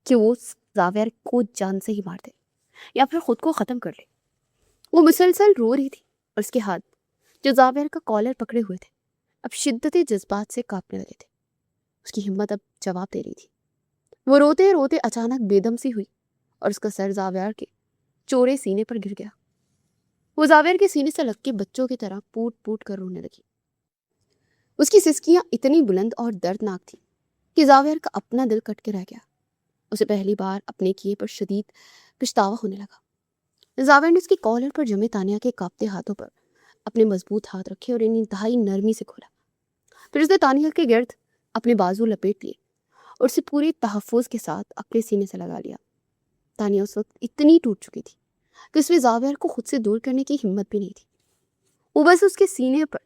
B: कि वो जावेर को जान से ही मार दे या फिर खुद को ख़त्म कर ले। वो मुसलसल रो रही थी और उसके हाथ जो जावेर का कॉलर पकड़े हुए थे अब शिद्दत जज्बात से कांपने लगे थे। उसकी हिम्मत अब जवाब दे रही थी। वो रोते रोते अचानक बेदम सी हुई और उसका सर जावेर के चौड़े सीने पर गिर गया। वो जावेर के सीने से लग के बच्चों की तरह पूट पूट कर रोने लगी। उसकी सिसकियां इतनी बुलंद और दर्दनाक थी कि जावेर का अपना दिल कट के रह गया। उसे पहली बार अपने किए पर शदीद पछतावा होने लगा। जावेर ने उसकी कॉलर पर जमे तानिया के कांपते हाथों पर अपने मजबूत हाथ रखे और इन्हें इंतहाई नरमी से खोला। फिर उसने तानिया के गिर्द अपने बाजू लपेट लिए और उसे पूरे तहफ़्फ़ुज़ के साथ अपने सीने से लगा लिया। तानिया उस वक्त इतनी टूट चुकी थी कि उसमें जावियर को खुद से दूर करने की हिम्मत भी नहीं थी। वो बस उसके सीने पर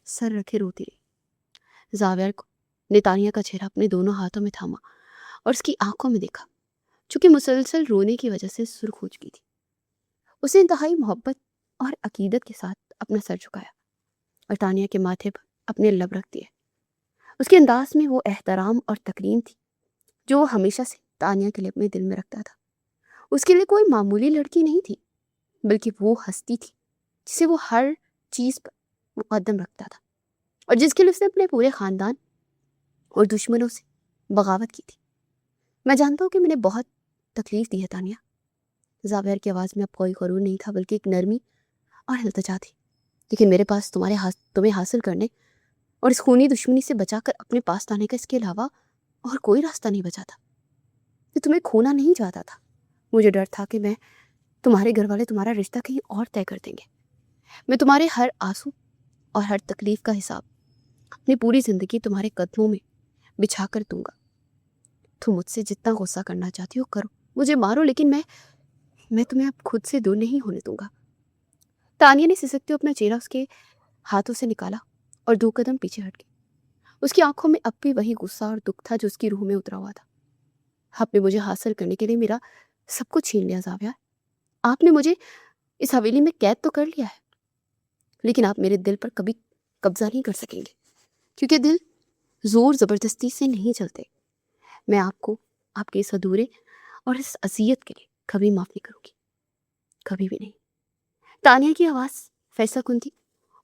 B: सर रखे रोती रही। जावियर को ने तानिया का चेहरा अपने दोनों हाथों में थामा और उसकी आंखों में देखा, चूंकि मुसलसल रोने की वजह से सुर्ख हो चुकी थी। उसे इंतहाई मोहब्बत और अकीदत के साथ अपना सर झुकाया और तानिया के माथे पर अपने लब रख दिए। उसके अंदाज में वो एहतराम और तकरीम थी जो वो हमेशा से तानिया के लिए अपने दिल में रखता था। उसके लिए कोई मामूली लड़की नहीं थी, बल्कि वो हस्ती थी जिसे वो हर चीज़ पर मुकद्दम रखता था और जिसके लिए उसने अपने पूरे ख़ानदान और दुश्मनों से बगावत की थी। मैं जानता हूँ कि मैंने बहुत तकलीफ़ दी है तानिया। जावियर की आवाज़ में अब कोई गरूर नहीं था, बल्कि एक नरमी और इल्तिजा थी। लेकिन मेरे पास तुम्हें हासिल करने और इस खूनी दुश्मनी से बचाकर अपने पास लाने का इसके अलावा और कोई रास्ता नहीं बचा था। मैं तुम्हें खोना नहीं चाहता था। मुझे डर था कि मैं तुम्हारे घर वाले तुम्हारा रिश्ता कहीं और तय कर देंगे। मैं तुम्हारे हर आंसू और हर तकलीफ का हिसाब अपनी पूरी ज़िंदगी तुम्हारे कदमों में बिछा कर दूंगा। तुम मुझसे जितना गुस्सा करना चाहती हो करो, मुझे मारो, लेकिन मैं तुम्हें अब खुद से दूर नहीं होने दूंगा। तानिया ने सिसकते हुए अपना चेहरा उसके हाथों से निकाला और 2 कदम पीछे हट गई। उसकी आंखों में अब भी वही गुस्सा और दुख था जो उसकी रूह में उतरा हुआ था। आपने मुझे हासिल करने के लिए मेरा सब कुछ छीन लिया जाविया। आपने मुझे इस हवेली में कैद तो कर लिया है, लेकिन आप मेरे दिल पर कभी कब्जा नहीं कर सकेंगे, क्योंकि दिल जोर ज़बरदस्ती से नहीं चलते। मैं आपको आपके इस अधूरे और इस अज़ियत के लिए कभी माफ़ नहीं करूँगी, कभी भी नहीं। तानिया की आवाज़ फैसला कुन थी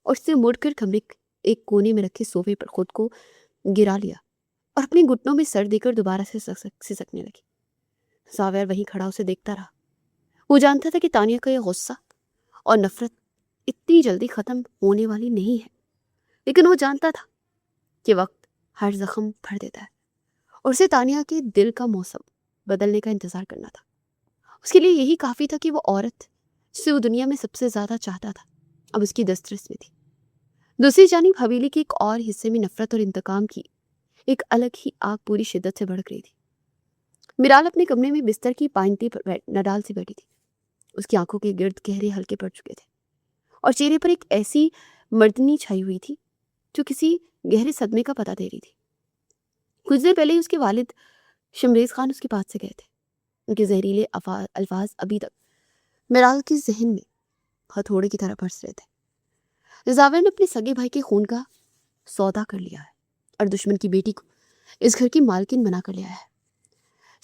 B: और उससे मुड़कर कमरे के एक कोने में रखे सोफे पर खुद को गिरा लिया और अपने घुटनों में सर देकर दोबारा से सिसकने लगी। जावियर वहीं खड़ा उसे देखता रहा। वो जानता था कि तानिया का यह गुस्सा और नफरत इतनी जल्दी ख़त्म होने वाली नहीं है, लेकिन वो जानता था कि वक्त हर जख्म भर देता है और उसे तानिया के दिल का मौसम बदलने का इंतज़ार करना था। उसके लिए यही काफ़ी था कि वो औरत जिसे वो दुनिया में सबसे ज़्यादा चाहता था अब उसकी दस्तरस में थी। दूसरी जानिब हवेली के एक और हिस्से में नफरत और इंतकाम की एक अलग ही आग पूरी शिद्दत से भड़क रही थी। मिराल अपने कमरे में बिस्तर की पाइंटी पर नडाल सी बैठी थी। उसकी आंखों के गिर्द गहरे हल्के पड़ चुके थे और चेहरे पर एक ऐसी मर्दनी छाई हुई थी जो किसी गहरे सदमे का पता दे रही थी। कुछ देर पहले ही उसके वालिद शमरेज खान उसके पास से गए थे। उनके जहरीले अल्फाज अभी तक मिराल के जहन में हथौड़े की तरह बरस रहे थे। जाविर ने अपने सगे भाई के खून का सौदा कर लिया है और दुश्मन की बेटी को इस घर की मालकिन बना कर लिया है।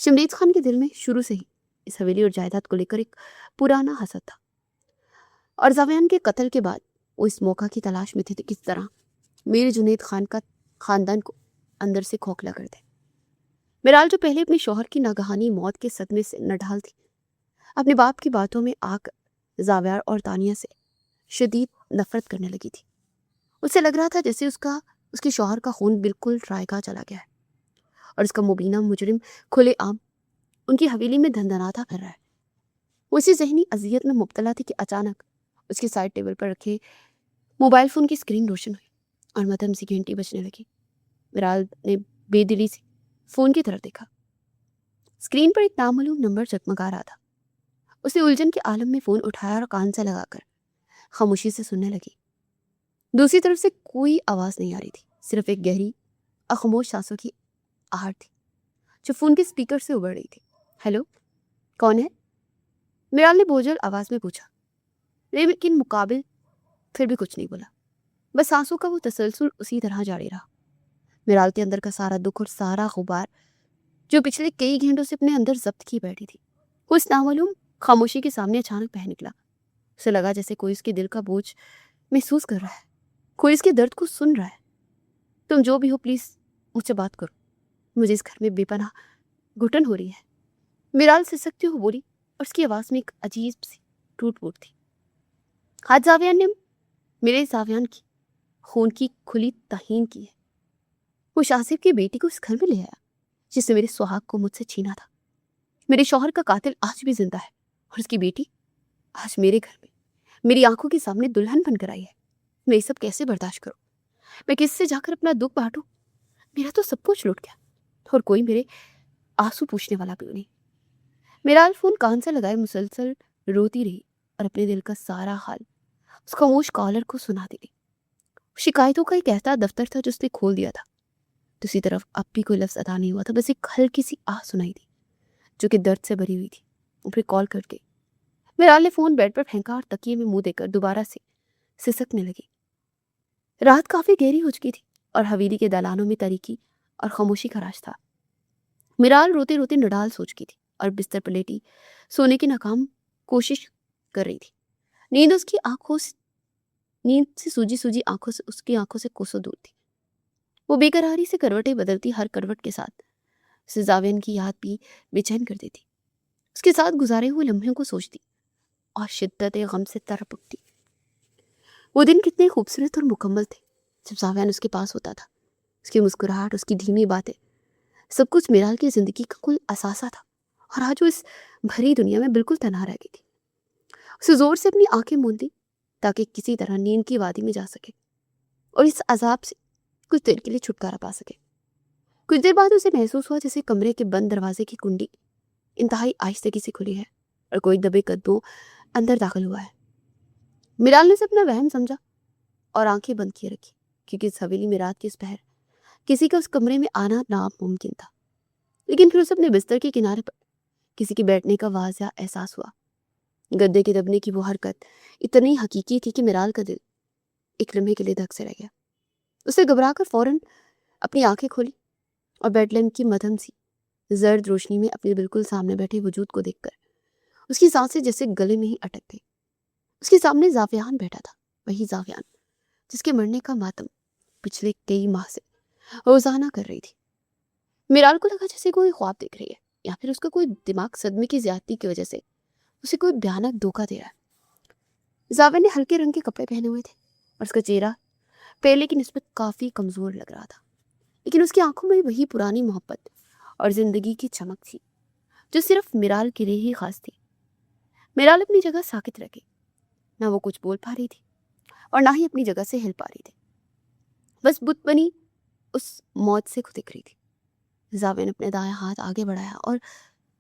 B: शमरेज खान के दिल में शुरू से ही इस हवेली और जायदाद को लेकर एक पुराना हसद था और जावियान के कत्ल के बाद वो इस मौका की तलाश में थे कि किस तरह मेरे जुनैद खान का खानदान को अंदर से खोखला कर दे। मिराल जो पहले अपने शौहर की नागहानी मौत के सदमे से नढाल थी, अपने बाप की बातों में आकर जावियार और तानिया से शदीद नफरत करने लगी थी। उसे लग रहा था जैसे उसके शौहर का खून बिल्कुल रायगा चला गया है और उसका मुबीना मुजरिम खुले आम उनकी हवेली में धंधनाता फिर रहा है। वो इसी जहनी अजियत में मुब्तला थी कि अचानक उसके साइड टेबल पर रखे मोबाइल फ़ोन की स्क्रीन रोशन हुई और मध्यम सी घंटी बजने लगी। मिराल ने बेदिली से फ़ोन की तरफ देखा। स्क्रीन पर एक नामालूम नंबर जगमगा रहा था। उसने उलझन के आलम में फ़ोन उठाया और कान से लगाकर खामोशी से सुनने लगी। दूसरी तरफ से कोई आवाज़ नहीं आ रही थी, सिर्फ एक गहरी और खामोश सांसों की आहट थी जो फ़ोन के स्पीकर से उभर रही थी। हेलो, कौन है? मिराल ने बोझल आवाज़ में पूछा, लेकिन मुकाबिल फिर भी कुछ नहीं बोला। बस सांसों का वो तसलसल उसी तरह जारी रहा। मिराल के अंदर का सारा दुख और सारा गुबार जो पिछले कई घंटों से अपने अंदर जब्त की बैठी थी, वो इस नामालूम खामोशी के सामने अचानक बह निकला। उसे लगा जैसे कोई उसके दिल का बोझ महसूस कर रहा है, कोई इसके दर्द को सुन रहा है। तुम जो भी हो प्लीज़ मुझसे बात करो, मुझे इस घर में बेपनाह घुटन हो रही है। मिराल सिसकती हुई बोली और उसकी आवाज़ में एक अजीब सी टूट फूट थी। आज जावियान ने मेरे जावियान की खून की खुली तहीन की है। वो शासिब की बेटी को इस घर में ले आया जिसने मेरे सुहाग को मुझसे छीना था। मेरे शौहर का कातिल आज भी जिंदा है और उसकी बेटी आज मेरे घर में मेरी आंखों के सामने दुल्हन बनकर आई है। मैं ये सब कैसे बर्दाश्त करूं? मैं किससे जाकर अपना दुख बांटूं? मेरा तो सब कुछ लुट गया और कोई मेरे आंसू पूछने वाला भी नहीं। मिराल फ़ोन कान से लगाए मुसलसल रोती रही और अपने दिल का सारा हाल उस खामोश कॉलर को सुनाती रही। शिकायतों का एक ऐसा दफ्तर था जो उसने खोल दिया था। दूसरी तरफ अब भी कोई लफ्ज़ अदा नहीं हुआ था, बस एक हल्की सी आह सुनाई दी जो कि दर्द से भरी हुई थी। और फिर कॉल कट गई। मिराल ने फ़ोन बेड पर फेंका और तकिए में मुंह देकर दोबारा से सिसकने लगी। रात काफ़ी गहरी हो चुकी थी और हवेली के दालानों में तारीकी और खामोशी का राज था। मिराल रोते रोते निडाल सो चुकी थी और बिस्तर पर लेटी सोने की नाकाम कोशिश कर रही थी। नींद से सूजी सूजी आंखों से उसकी आंखों से कोसों दूर थी। वो बेकरारी से करवटें बदलती, हर करवट के साथ उसे जावेन की याद भी बेचैन कर देती। उसके साथ गुजारे हुए लम्हों को सोचती और शिद्दत गम से तरपकती। वो दिन कितने खूबसूरत और मुकम्मल थे जब जावेन उसके पास होता था। उसकी मुस्कुराहट, उसकी धीमी बातें, सब कुछ मिराल की जिंदगी का कुल असासा था। और आज वो इस भरी दुनिया में बिल्कुल तन्हा रह गई थी। उसे जोर से अपनी आंखें मूंद दी ताकि किसी तरह नींद की वादी में जा सके और इस अजाब से कुछ देर के लिए छुटकारा पा सके। कुछ देर बाद उसे महसूस हुआ जैसे कमरे के बंद दरवाजे की कुंडी इंतहाई आहिस्तगी से खुली है और कोई दबे कदमों अंदर दाखिल हुआ है। मिराल ने उसे अपना वहम समझा और आंखें बंद किए रखी, क्योंकि इस हवेली में रात की इस पहर किसी का उस कमरे में आना नामुमकिन था। लेकिन फिर उसे अपने बिस्तर के किनारे पर किसी के बैठने का वाज़ा एहसास हुआ। गद्दे के दबने की वो हरकत इतनी हकीकी थी कि मिराल का दिल एक लम्हे के लिए धक से रह गया। उसे घबराकर फौरन अपनी आंखें खोली और बेड लैम्प की मध्यम सी जर्द रोशनी में अपने बिल्कुल सामने बैठे वजूद को देखकर उसकी सांसें जैसे गले में ही अटक गई। उसके सामने जावियान बैठा था, वही जावियान जिसके मरने का मातम पिछले कई माह से रोजाना कर रही थी। मिराल को लगा जैसे कोई ख्वाब देख रही है या फिर उसका कोई दिमाग सदमे की ज्यादती की वजह से उसे कोई भयानक धोखा दे रहा है। जावेद ने हल्के रंग के कपड़े पहने हुए थे और उसका चेहरा पहले की निस्बत काफी कमजोर लग रहा था, लेकिन उसकी आंखों में वही पुरानी मोहब्बत और जिंदगी की चमक थी जो सिर्फ मिराल के लिए ही खास थी। मिराल अपनी जगह साकित रह गई। ना वो कुछ बोल पा रही थी और ना ही अपनी जगह से हिल पा रही थी, बस बुत बनी उस मौत से खुद दिख रही थी। जावेद ने अपने दायां हाथ आगे बढ़ाया और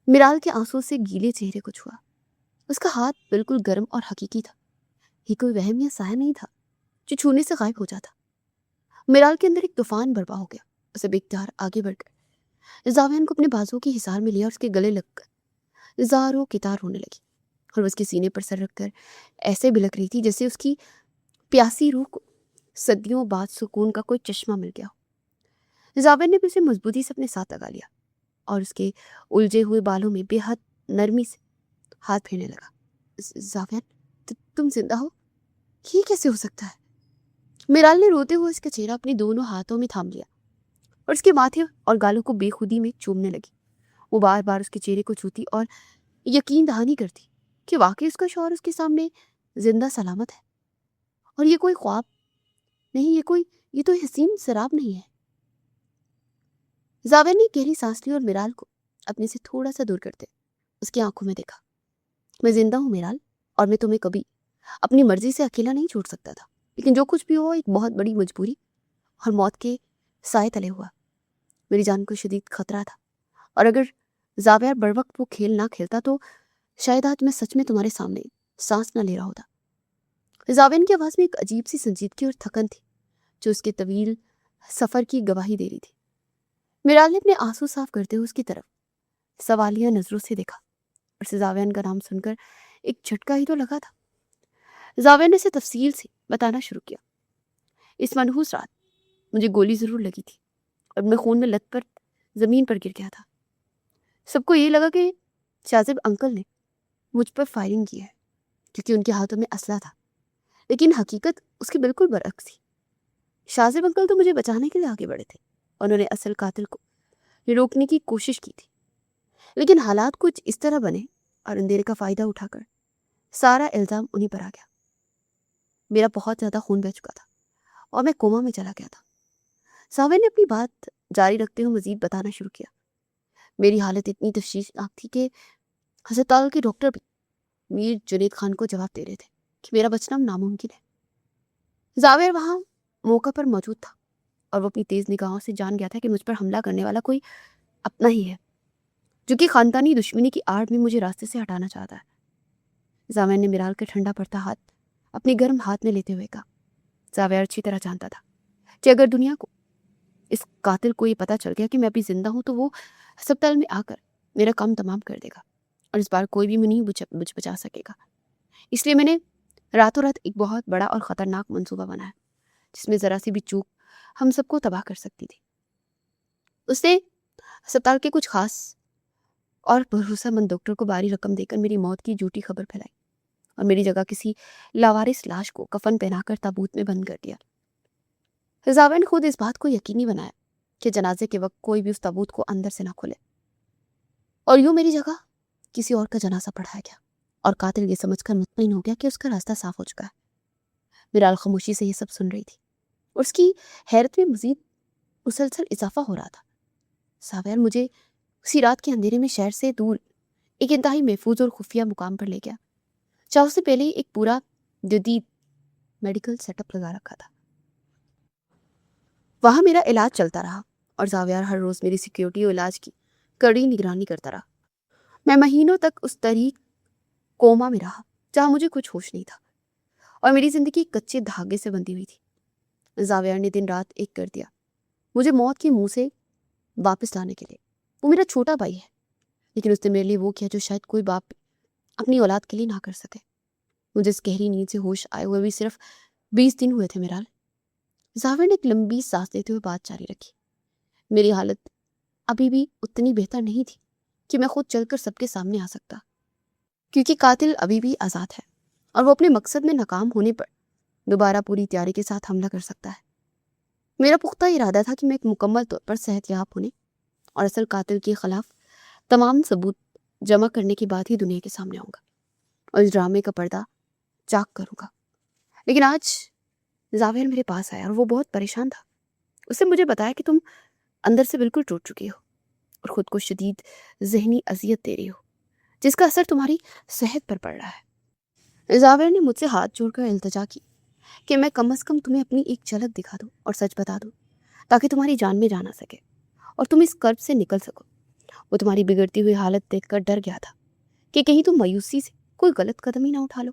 B: मिराल के आंसू से गीले चेहरे को छुआ। उसका हाथ बिल्कुल गर्म और हकीकी था। ये कोई वहम या साया नहीं था जो छूने से गायब हो जाता। मिराल के अंदर एक तूफान बर्पा हो गया। उसे बेख्तियार आगे बढ़कर जावेन को अपने बाजुओं की हिसार में लिया और उसके गले लगकर जारों की तार होने लगी और उसके सीने पर सर रखकर ऐसे बिलक रही थी जैसे उसकी प्यासी रूह को सदियों बाद सुकून का कोई चश्मा मिल गया हो। जावेन ने भी उसे मजबूती से अपने साथ लगा लिया और उसके उलझे हुए बालों में बेहद नरमी से हाथ फेरने लगा। जावेन, तुम जिंदा हो? ये कैसे हो सकता है? मिराल ने रोते हुए उसका चेहरा अपने दोनों हाथों में थाम लिया और उसके माथे और गालों को बेखुदी में चूमने लगी। वो बार बार उसके चेहरे को छूती और यकीन दहानी करती कि वाकई उसका शौहर उसके सामने जिंदा सलामत है और ये कोई ख्वाब नहीं, ये तो हसीन शराब नहीं है। जावेद ने गहरी सांस ली और मिराल को अपने से थोड़ा सा दूर करते उसकी आंखों में देखा। मैं जिंदा हूँ मिराल, और मैं तुम्हें कभी अपनी मर्जी से अकेला नहीं छोड़ सकता था, लेकिन जो कुछ भी हुआ एक बहुत बड़ी मजबूरी और मौत के साए तले हुआ। मेरी जान को शदीद खतरा था और अगर जावेर बर वक्त वो खेल ना खेलता तो शायद आज मैं सच में तुम्हारे सामने सांस ना ले रहा होता। जावेन की आवाज में एक अजीब सी संजीदगी और थकन थी जो उसके तवील सफर की गवाही दे रही थी। मिराल ने अपने आंसू साफ करते हुए उसकी तरफ सवालिया नजरों से देखा और उसे जावेन का नाम सुनकर एक झटका ही तो लगा था। जावेन ने इसे तफसील से बताना शुरू किया। इस मनहूस रात मुझे गोली जरूर लगी थी और मैं खून में लथपथ जमीन पर गिर गया था। सबको ये लगा कि शाजिब अंकल ने मुझ पर फायरिंग की है क्योंकि उनके हाथों में असला था, लेकिन हकीकत उसके बिल्कुल बरअक्स थी। शाजिब अंकल तो मुझे बचाने के लिए आगे बढ़े थे। उन्होंने असल कातिल को रोकने की कोशिश की थी, लेकिन हालात कुछ इस तरह बने और अंधेरे का फायदा उठाकर सारा इल्जाम उन्हीं पर आ गया। मेरा बहुत ज्यादा खून बह चुका था और मैं कोमा में चला गया था। सावे ने अपनी बात जारी रखते हुए मजीद बताना शुरू किया। मेरी हालत इतनी तशवीशनाक थी कि अस्पताल के डॉक्टर भी मीर जुनेद खान को जवाब दे रहे थे कि मेरा बचना नामुमकिन है। जावेर वहां मौका पर मौजूद था और वो अपनी तेज निगाहों से जान गया था कि मुझ पर हमला करने वाला कोई अपना ही है जो कि खानदानी दुश्मनी की आड़ में मुझे रास्ते से हटाना चाहता है। जावेद ने मिराल का ठंडा पड़ता हाथ अपने गर्म हाथ में लेते हुए कहा। जावेद अच्छी तरह जानता था कि अगर दुनिया को, इस कातिल को ये पता चल गया कि मैं अभी जिंदा हूं तो वो अस्पताल में आकर मेरा काम तमाम कर देगा और इस बार कोई भी मुझे नहीं मुझ बचा सकेगा। इसलिए मैंने रातों रात एक बहुत बड़ा और ख़तरनाक मंसूबा बनाया जिसमें ज़रा सी भी चूक हम सबको तबाह कर सकती थी। उसने अस्पताल के कुछ खास और भरोसेमंद डॉक्टर को भारी रकम देकर मेरी मौत की झूठी खबर फैलाई और मेरी जगह किसी लावारिस लाश को कफन पहनाकर ताबूत में बंद कर दिया। जावेद ने खुद इस बात को यकीनी बनाया कि जनाजे के वक्त कोई भी उस ताबूत को अंदर से ना खोले और यूं मेरी जगह किसी और का जनाजा पढ़ाया गया और कातिल ये समझकर मुतमईन हो गया कि उसका रास्ता साफ हो चुका है। मिराल खामोशी से ये सब सुन रही थी और उसकी हैरत में मजीद मुसलसल इजाफा हो रहा था। सावेर मुझे उसी रात के अंधेरे में शहर से दूर एक इंतहाई महफूज और खुफिया मुकाम पर ले गया जहाँ उससे पहले ही एक पूरा जदीद मेडिकल सेटअप लगा रखा था। वहाँ मेरा इलाज चलता रहा और जावियार हर रोज़ मेरी सिक्योरिटी और इलाज की कड़ी निगरानी करता रहा। मैं महीनों तक उस तरीक कोमा में रहा जहाँ मुझे कुछ होश नहीं था और मेरी ज़िंदगी कच्चे धागे से बंधी हुई थी। जावियार ने दिन रात एक कर दिया मुझे मौत के मुंह से वापस लाने के लिए। वो मेरा छोटा भाई है लेकिन उसने मेरे लिए वो किया जो शायद कोई बाप अपनी औलाद के लिए ना कर सके। मुझे इस गहरी नींद से होश आए हुए भी सिर्फ 20 दिन हुए थे। मिराल, जावेद ने एक लंबी सांस लेते हुए बात जारी रखी। मेरी हालत अभी भी उतनी बेहतर नहीं थी कि मैं खुद चलकर सबके सामने आ सकता, क्योंकि कातिल अभी भी आज़ाद है और वो अपने मकसद में नाकाम होने पर दोबारा पूरी तैयारी के साथ हमला कर सकता है। मेरा पुख्ता इरादा था कि मैं एक मुकम्मल तौर पर सेहतयाब होने और असल कातिल के खिलाफ तमाम सबूत जमा करने के बाद ही दुनिया के सामने आऊँगा और इस ड्रामे का पर्दा चाक करूँगा। लेकिन आज जावेद मेरे पास आया और वो बहुत परेशान था। उसने मुझे बताया कि तुम अंदर से बिल्कुल टूट चुकी हो और ख़ुद को शदीद ज़हनी अजियत दे रही हो जिसका असर तुम्हारी सेहत पर पड़ रहा है। जावेद ने मुझसे हाथ जोड़कर इल्तिजा की कि मैं कम से कम तुम्हें अपनी एक झलक दिखा दूँ और सच बता दूँ ताकि तुम्हारी जान में जान आ सके और तुम इस कर्ब से निकल सको। वो तुम्हारी बिगड़ती हुई हालत देखकर डर गया था कि कहीं तुम मायूसी से कोई गलत कदम ही ना उठा लो।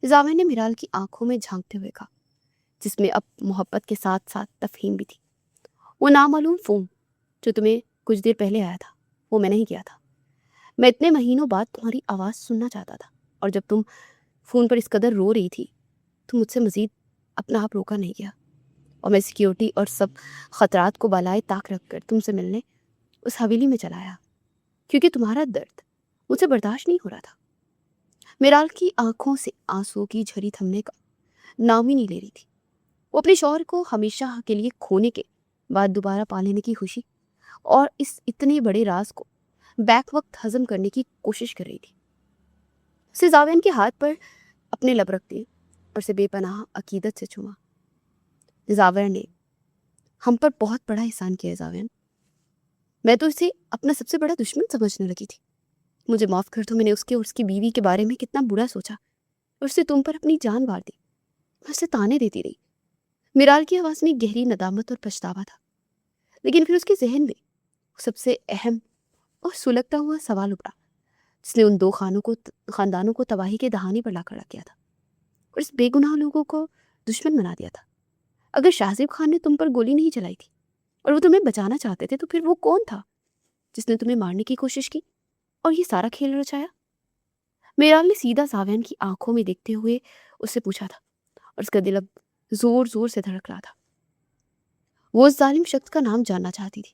B: जावेद ने मिराल की आंखों में झांकते हुए कहा, जिसमें अब मोहब्बत के साथ साथ तफहीम भी थी। वो नामालूम फ़ोन जो तुम्हें कुछ देर पहले आया था वो मैंने ही किया था। मैं इतने महीनों बाद तुम्हारी आवाज़ सुनना चाहता था और जब तुम फ़ोन पर इस कदर रो रही थी तो मुझसे मज़ीद अपना आप रोका नहीं गया और मैं सिक्योरिटी और सब ख़तरात को बालाए ताक रख कर तुमसे मिलने उस हवेली में चलाया क्योंकि तुम्हारा दर्द मुझसे बर्दाश्त नहीं हो रहा था। मिराल की आंखों से आंसुओं की झड़ी थमने का नाम ही नहीं ले रही थी। वो अपने शौहर को हमेशा के लिए खोने के बाद दोबारा पा लेने की खुशी और इस इतने बड़े राज को बैक वक्त हजम करने की कोशिश कर रही थी। उसे जावेद के हाथ पर अपने लब रख दिए और उसे बेपनाह अकीदत से चूमा। जावेद ने हम पर बहुत बड़ा एहसान किया। जावेद, मैं तो इसे अपना सबसे बड़ा दुश्मन समझने लगी थी। मुझे माफ़ कर दो, मैंने उसके और उसकी बीवी के बारे में कितना बुरा सोचा और उससे तुम पर अपनी जान वार दी। मैं उसे ताने देती रही। मिराल की आवाज़ में गहरी नदामत और पछतावा था, लेकिन फिर उसके जहन में सबसे अहम और सुलगता हुआ सवाल उभरा जिसने उन दो खानदानों को तबाही के दहाने पर ला खड़ा किया था और इस बेगुनाह लोगों को दुश्मन बना दिया था। अगर शाहजेब खान ने तुम पर गोली नहीं चलाई थी और वो तुम्हें बचाना चाहते थे तो फिर वो कौन था जिसने तुम्हें मारने की कोशिश की और ये सारा खेल रचाया? मिराल ने सीधा जावेद की आंखों में देखते हुए उससे पूछा था और उसका दिल अब जोर जोर से धड़क रहा था। वो उस जालिम शख्स का नाम जानना चाहती थी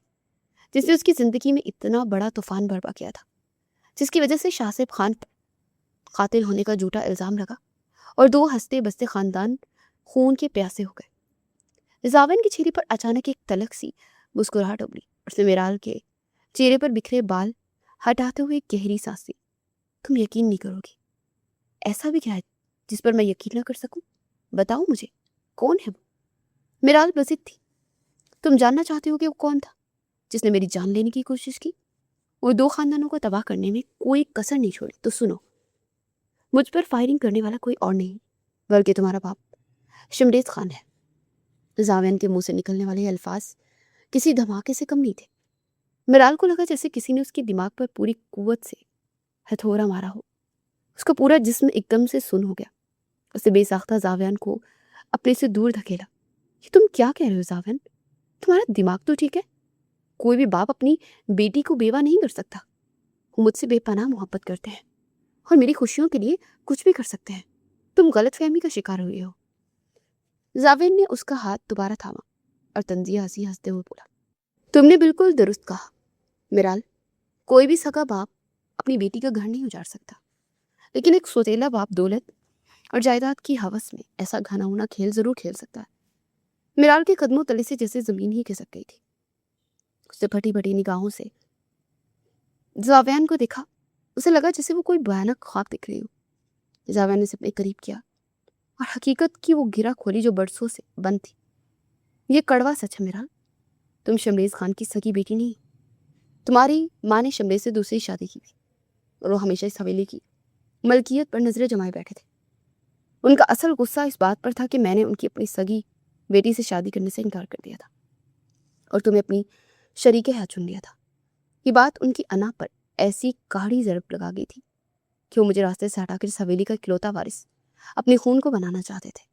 B: जिसने उसकी ज़िंदगी में इतना बड़ा तूफान बर्पा किया था, जिसकी वजह से शाहजेब खान पर कातिल होने का झूठा इल्ज़ाम लगा और दो हंसते बसते ख़ानदान खून के प्यासे हो गए। जावेद के चेहरे पर अचानक एक तलख सी मुस्कुराहट उभरी। उसने मिराल के चेहरे पर बिखरे बाल हटाते हुए गहरी सांस ली। तुम यकीन नहीं करोगी, ऐसा भी क्या है जिस पर मैं यकीन न कर सकूं? बताओ मुझे, कौन है वो? मिराल बजिद थी। तुम जानना चाहते हो कि वो कौन था जिसने मेरी जान लेने की कोशिश की? वो दो खानदानों को तबाह करने में कोई कसर नहीं छोड़ी। तो सुनो, मुझ पर फायरिंग करने वाला कोई और नहीं बल्कि तुम्हारा बाप शमरेज खान है। जावेद के मुंह से निकलने वाले अल्फाज किसी धमाके से कम नहीं थे। मिराल को लगा जैसे किसी ने उसके दिमाग पर पूरी कुव्वत से हथौड़ा मारा हो। اس کا پورا جسم ایک دم سے سن ہو گیا. اسے بے ساختہ زاویان کو اپنے سے دور دھکیلا. یہ تم کیا کہہ رہے ہو زاویان؟ تمہارا دماغ تو ٹھیک ہے؟ کوئی بھی باپ اپنی بیٹی کو بیوہ نہیں کر سکتا. وہ مجھ سے بے پناہ محبت کرتے ہیں اور میری خوشیوں کے لیے کچھ بھی کر سکتے ہیں. تم غلط فہمی کا شکار ہوئے ہو. زاویان نے اس کا ہاتھ دوبارہ تھاما اور طنزیہ ہنستے ہوئے بولا, تم نے بالکل درست کہا میرال. کوئی بھی سگا باپ اپنی بیٹی کا گھر نہیں اجاڑ سکتا, لیکن ایک سوتیلا باپ دولت اور جائیداد کی ہوس میں ایسا گھنا ہونا کھیل ضرور کھیل سکتا ہے. میرال کے قدموں تلے سے جیسے زمین ہی کھسک گئی تھی. اسے پھٹی پھٹی نگاہوں سے زاویان کو دیکھا. اسے لگا جیسے وہ کوئی بھیانک خواب دیکھ رہی ہو. زاویان نے اسے اپنے قریب کیا اور حقیقت کی وہ گرہ کھولی جو برسوں سے بند تھی. یہ کڑوا سچ ہے میرال, تم شمریز خان کی سگی بیٹی نہیں. تمہاری ماں نے شمریز سے دوسری شادی کی تھی اور وہ ہمیشہ اس حویلی کی ملکیت پر نظریں جمائے بیٹھے تھے. ان کا اصل غصہ اس بات پر تھا کہ میں نے ان کی اپنی سگی بیٹی سے شادی کرنے سے انکار کر دیا تھا اور تمہیں اپنی شریک حیات چن لیا تھا. یہ بات ان کی انا پر ایسی کاڑی ضرب لگا گئی تھی کہ وہ مجھے راستے سے ہٹا کر اس حویلی کا اکلوتا وارث اپنے خون کو بنانا چاہتے تھے.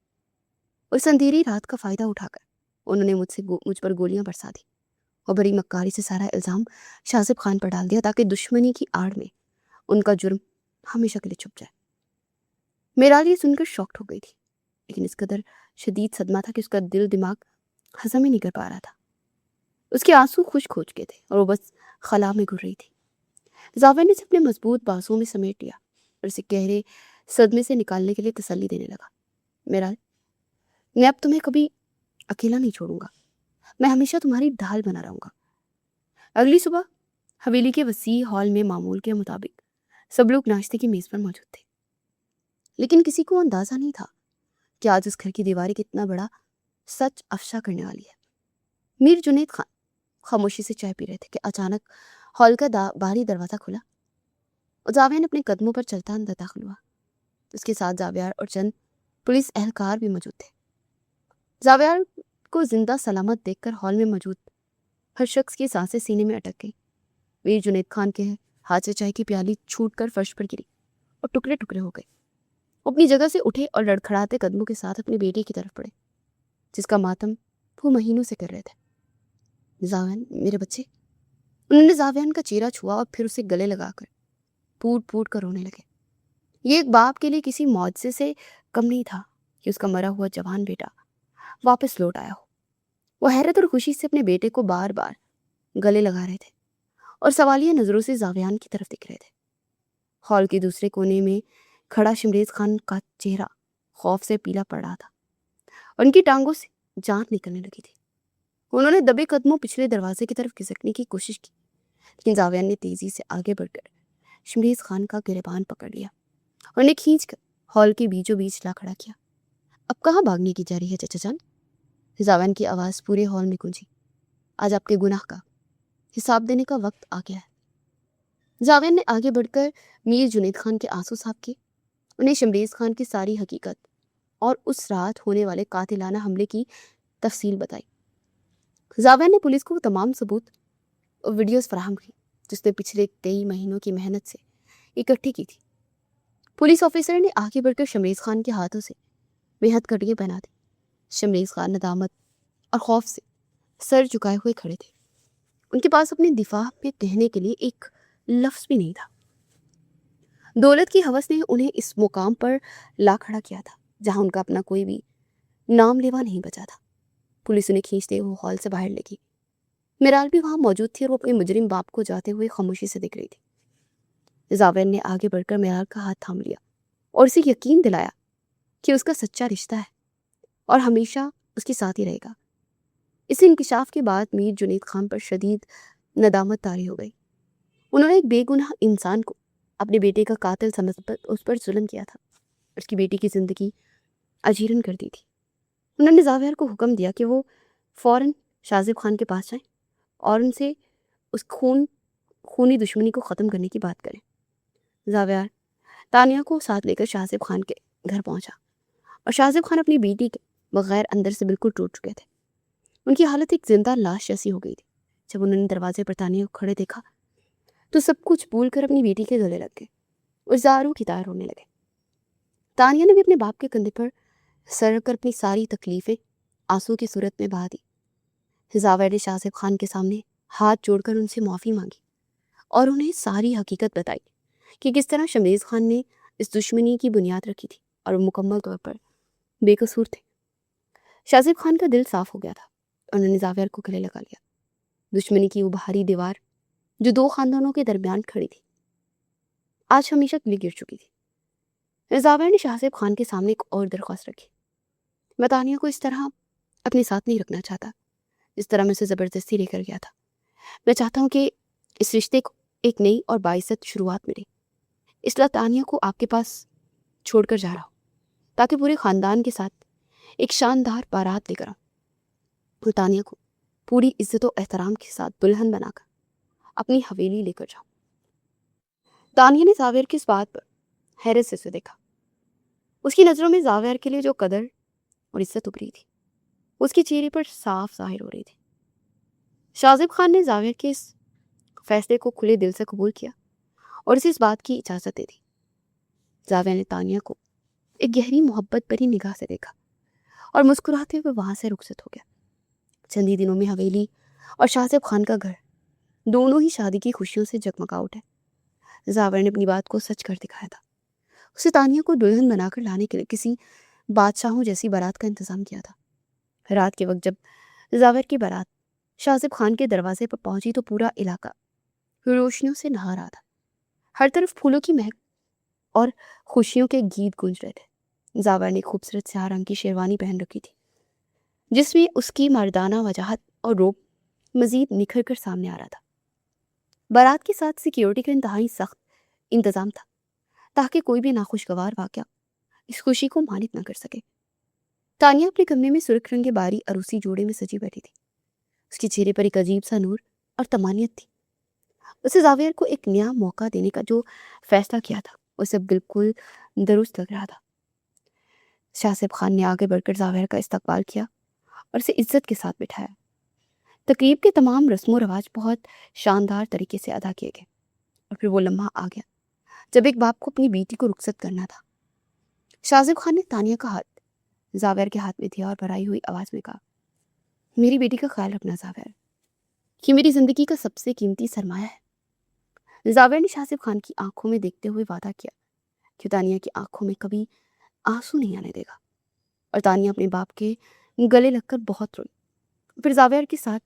B: اس اندھیری رات کا فائدہ اٹھا کر انہوں نے مجھ پر گولیاں برسا دی اور بڑی مکاری سے سارا الزام شاذب خان پر ڈال دیا تاکہ دشمنی کی آڑ میں ان کا جرم ہمیشہ کے لیے چھپ جائے. میرال یہ سن کر شاکڈ ہو گئی تھی, لیکن اس قدر شدید صدمہ تھا کہ اس کا دل دماغ ہضم ہی نہیں کر پا رہا تھا. اس کے آنسو خشک ہو چکے تھے اور وہ بس خلا میں گھر رہی تھی. زاویان نے اسے اپنے مضبوط بازوؤں میں سمیٹ لیا اور اسے گہرے صدمے سے نکالنے کے لیے تسلی دینے لگا. میرال, میں اب تمہیں کبھی اکیلا نہیں چھوڑوں گا. میں ہمیشہ تمہاری ڈھال بنا رہوں گا. اگلی صبح حویلی کے وسیع ہال میں معمول کے مطابق سب لوگ ناشتے کی میز پر موجود تھے, لیکن کسی کو اندازہ نہیں تھا کہ آج اس گھر کی دیواریں کتنا بڑا سچ افشا کرنے والی ہے. میر جنید خان خاموشی سے چائے پی رہے تھے کہ اچانک ہال کا باہری دروازہ کھلا اور زاویان اپنے قدموں پر چلتا اندر داخل ہوا. اس کے ساتھ زاویار اور چند پولیس اہلکار بھی موجود تھے. زاویار کو زندہ سلامت دیکھ کر ہال میں موجود ہر شخص کی سانسیں سینے میں اٹک گئی. میر جنید خان کے ہاتھ سے چائے کی پیالی چھوٹ کر فرش پر گری اور ٹکڑے ٹکڑے ہو گئے. وہ اپنی جگہ سے اٹھے اور لڑکھڑاتے قدموں کے ساتھ اپنی بیٹی کی طرف بڑھے جس کا ماتم وہ مہینوں سے کر رہے تھے. زاویان, میرے بچے. انہوں نے زاویان کا چہرہ چھوا اور پھر اسے گلے لگا کر پھوٹ پھوٹ کر رونے لگے. یہ ایک باپ کے لیے کسی معجزے سے کم نہیں تھا کہ اس کا مرا ہوا جوان بیٹا واپس لوٹ آیا ہو. وہ حیرت اور خوشی سے اپنے بیٹے کو بار بار گلے لگا رہے تھے اور سوالیہ نظروں سے زاویان کی طرف دیکھ رہے تھے. ہال کے دوسرے کونے میں کھڑا شمریز خان کا چہرہ خوف سے پیلا پڑ رہا تھا اور ان کی ٹانگوں سے جان نکلنے لگی تھی. انہوں نے دبے قدموں پچھلے دروازے کی طرف کھسکنے کی کوشش کی, لیکن زاویان نے تیزی سے آگے بڑھ کر شمریز خان کا گریبان پکڑ لیا اور انہیں کھینچ کر ہال کے بیچوں بیچ لا کھڑا کیا. اب کہاں بھاگنے کی جا رہی ہے چچا جان؟ زاویان کی آواز پورے ہال میں گونجی. آج آپ کے گناہ کا حساب دینے کا وقت آ گیا ہے. زاویان نے آگے بڑھ کر میر جنید خان کے آنسو صاف کیے, انہیں شمریز خان کی ساری حقیقت اور اس رات ہونے والے قاتلانہ حملے کی تفصیل بتائی. زاویان نے پولیس کو وہ تمام ثبوت اور ویڈیوز فراہم کی جس نے پچھلے کئی مہینوں کی محنت سے اکٹھی کی تھی. پولیس آفیسر نے آگے بڑھ کر شمریز خان کے ہاتھوں سے بے حد کڑیاں پہنا دی. شمریز خان ندامت اور خوف سے سر جھکائے ہوئے کھڑے تھے. ان کے پاس اپنے دفاع میں کہنے کے لیے ایک لفظ بھی نہیں تھا. دولت کی ہوس نے انہیں اس مقام پر لا کھڑا کیا تھا جہاں ان کا اپنا کوئی بھی نام لیوا نہیں بچا تھا. پولیس انہیں کھینچتے ہوئے ہال سے باہر لگی. میرال بھی وہاں موجود تھی اور وہ اپنے مجرم باپ کو جاتے ہوئے خاموشی سے دیکھ رہی تھی. زاویان نے آگے بڑھ کر میرال کا ہاتھ تھام لیا اور اسے یقین دلایا کہ اس کا سچا رشتہ ہے اور ہمیشہ اس کے ساتھ ہی رہے گا. اس انکشاف کے بعد میر جنید خان پر شدید ندامت طاری ہو گئی. انہوں نے ایک بے گناہ انسان کو اپنے بیٹے کا قاتل سمجھ کر اس پر ظلم کیا تھا, اس کی بیٹی کی زندگی اجیرن کر دی تھی. انہوں نے زاویار کو حکم دیا کہ وہ فوراً شاذب خان کے پاس جائیں اور ان سے اس خونی دشمنی کو ختم کرنے کی بات کریں. زاویار تانیہ کو ساتھ لے کر شاذب خان کے گھر پہنچا اور شاذب خان اپنی بیٹی کے بغیر اندر سے بالکل ٹوٹ چکے تھے. ان کی حالت ایک زندہ لاش جیسی ہو گئی تھی. جب انہوں نے دروازے پر تانیہ کو کھڑے دیکھا تو سب کچھ بھول کر اپنی بیٹی کے گلے لگ گئے. اور زاروں کی طرح رونے لگے۔ تانیہ نے بھی اپنے باپ کے کندھے پر سر رکھ کر اپنی ساری تکلیفیں آنسو کی صورت میں بہا دی۔ زاور نے شاہ زیب خان کے سامنے ہاتھ جوڑ کر ان سے معافی مانگی اور انہیں ساری حقیقت بتائی کہ کس طرح شمریز خان نے اس دشمنی کی بنیاد رکھی تھی اور وہ مکمل طور پر بے قصور تھے۔ شاہ زیب خان کا دل صاف ہو گیا تھا۔ انہوں نے زاویہ کو گلے لگا لیا۔ دشمنی کی وہ بھاری دیوار جو دو خاندانوں کے درمیان کھڑی تھی آج ہمیشہ کے لیے گر چکی تھی۔ زاویہ نے شاہ زیب خان کے سامنے ایک اور درخواست رکھی۔ میں تانیہ کو اس طرح اپنے ساتھ نہیں رکھنا چاہتا جس طرح میں اسے زبردستی لے کر گیا تھا۔ میں چاہتا ہوں کہ اس رشتے کو ایک نئی اور باعزت شروعات ملے، اس لیے تانیہ کو آپ کے پاس چھوڑ کر جا رہا ہوں تاکہ پورے خاندان کے ساتھ ایک شاندار بارات لے کر آؤں اور تانیہ کو پوری عزت و احترام کے ساتھ دلہن بنا کر اپنی حویلی لے کر جاؤں۔ تانیہ نے زاویر کی اس بات پر حیرت سے اسے دیکھا۔ اس کی نظروں میں زاویر کے لیے جو قدر اور عزت ابری تھی اس کے چہرے پر صاف ظاہر ہو رہی تھی۔ شاہ زیب خان نے زاویر کے اس فیصلے کو کھلے دل سے قبول کیا اور اسے اس بات کی اجازت دے دی۔ زاویر نے تانیہ کو ایک گہری محبت بھری نگاہ سے دیکھا اور مسکراتے ہوئے وہاں سے رخصت ہو گیا۔ چند ہی دنوں میں حویلی اور شاہ زیب خان کا گھر دونوں ہی شادی کی خوشیوں سے جگمگا اٹھے۔ زاویر نے اپنی بات کو سچ کر دکھایا تھا۔ اسے تانیہ کو دلہن بنا کر لانے کے لیے کسی بادشاہوں جیسی بارات کا انتظام کیا تھا۔ رات کے وقت جب زاویر کی بارات شاہ زیب خان کے دروازے پر پہنچی تو پورا علاقہ روشنیوں سے نہا رہا تھا۔ ہر طرف پھولوں کی مہک اور خوشیوں کے گیت گونج رہے تھے۔ زاویر نے خوبصورت سیاہ رنگ کی شیروانی پہن رکھی تھی جس میں اس کی مردانہ وجاہت اور روب مزید نکھر کر سامنے آ رہا تھا۔ بارات کے ساتھ سیکیورٹی کا انتہائی سخت انتظام تھا تاکہ کوئی بھی ناخوشگوار واقعہ اس خوشی کو مانت نہ کر سکے۔ تانیہ اپنے کمرے میں سرخ رنگ کے باری عروسی جوڑے میں سجی بیٹھی تھی۔ اس کے چہرے پر ایک عجیب سا نور اور طمانینت تھی۔ اسے زاویر کو ایک نیا موقع دینے کا جو فیصلہ کیا تھا اسے بالکل درست لگ رہا تھا۔ شاہ زیب خان نے آگے بڑھ کر زاویر کا استقبال کیا اور اسے عزت کے ساتھ بٹھایا۔ تقریب کے تمام رسم و رواج بہت شاندار طریقے سے ادا کیے گئے اور پھر وہ لمحہ آ گیا جب ایک باپ کو اپنی بیٹی کو رخصت کرنا تھا۔ شاہ زیب خان نے تانیہ کا ہاتھ زاویر کے ہاتھ میں دیا اور بھرائی ہوئی آواز میں کہا، میری بیٹی کا خیال رکھنا زاویر، یہ میری زندگی کا سب سے قیمتی سرمایہ ہے۔ زاویر نے شاہ زیب خان کی آنکھوں میں دیکھتے ہوئے وعدہ کیا کہ تانیہ کی آنکھوں میں کبھی آنسو نہیں آنے دے گا، اور تانیہ اپنے باپ کے گلے لگ کر بہت روئی۔ پھر زاویر کے ساتھ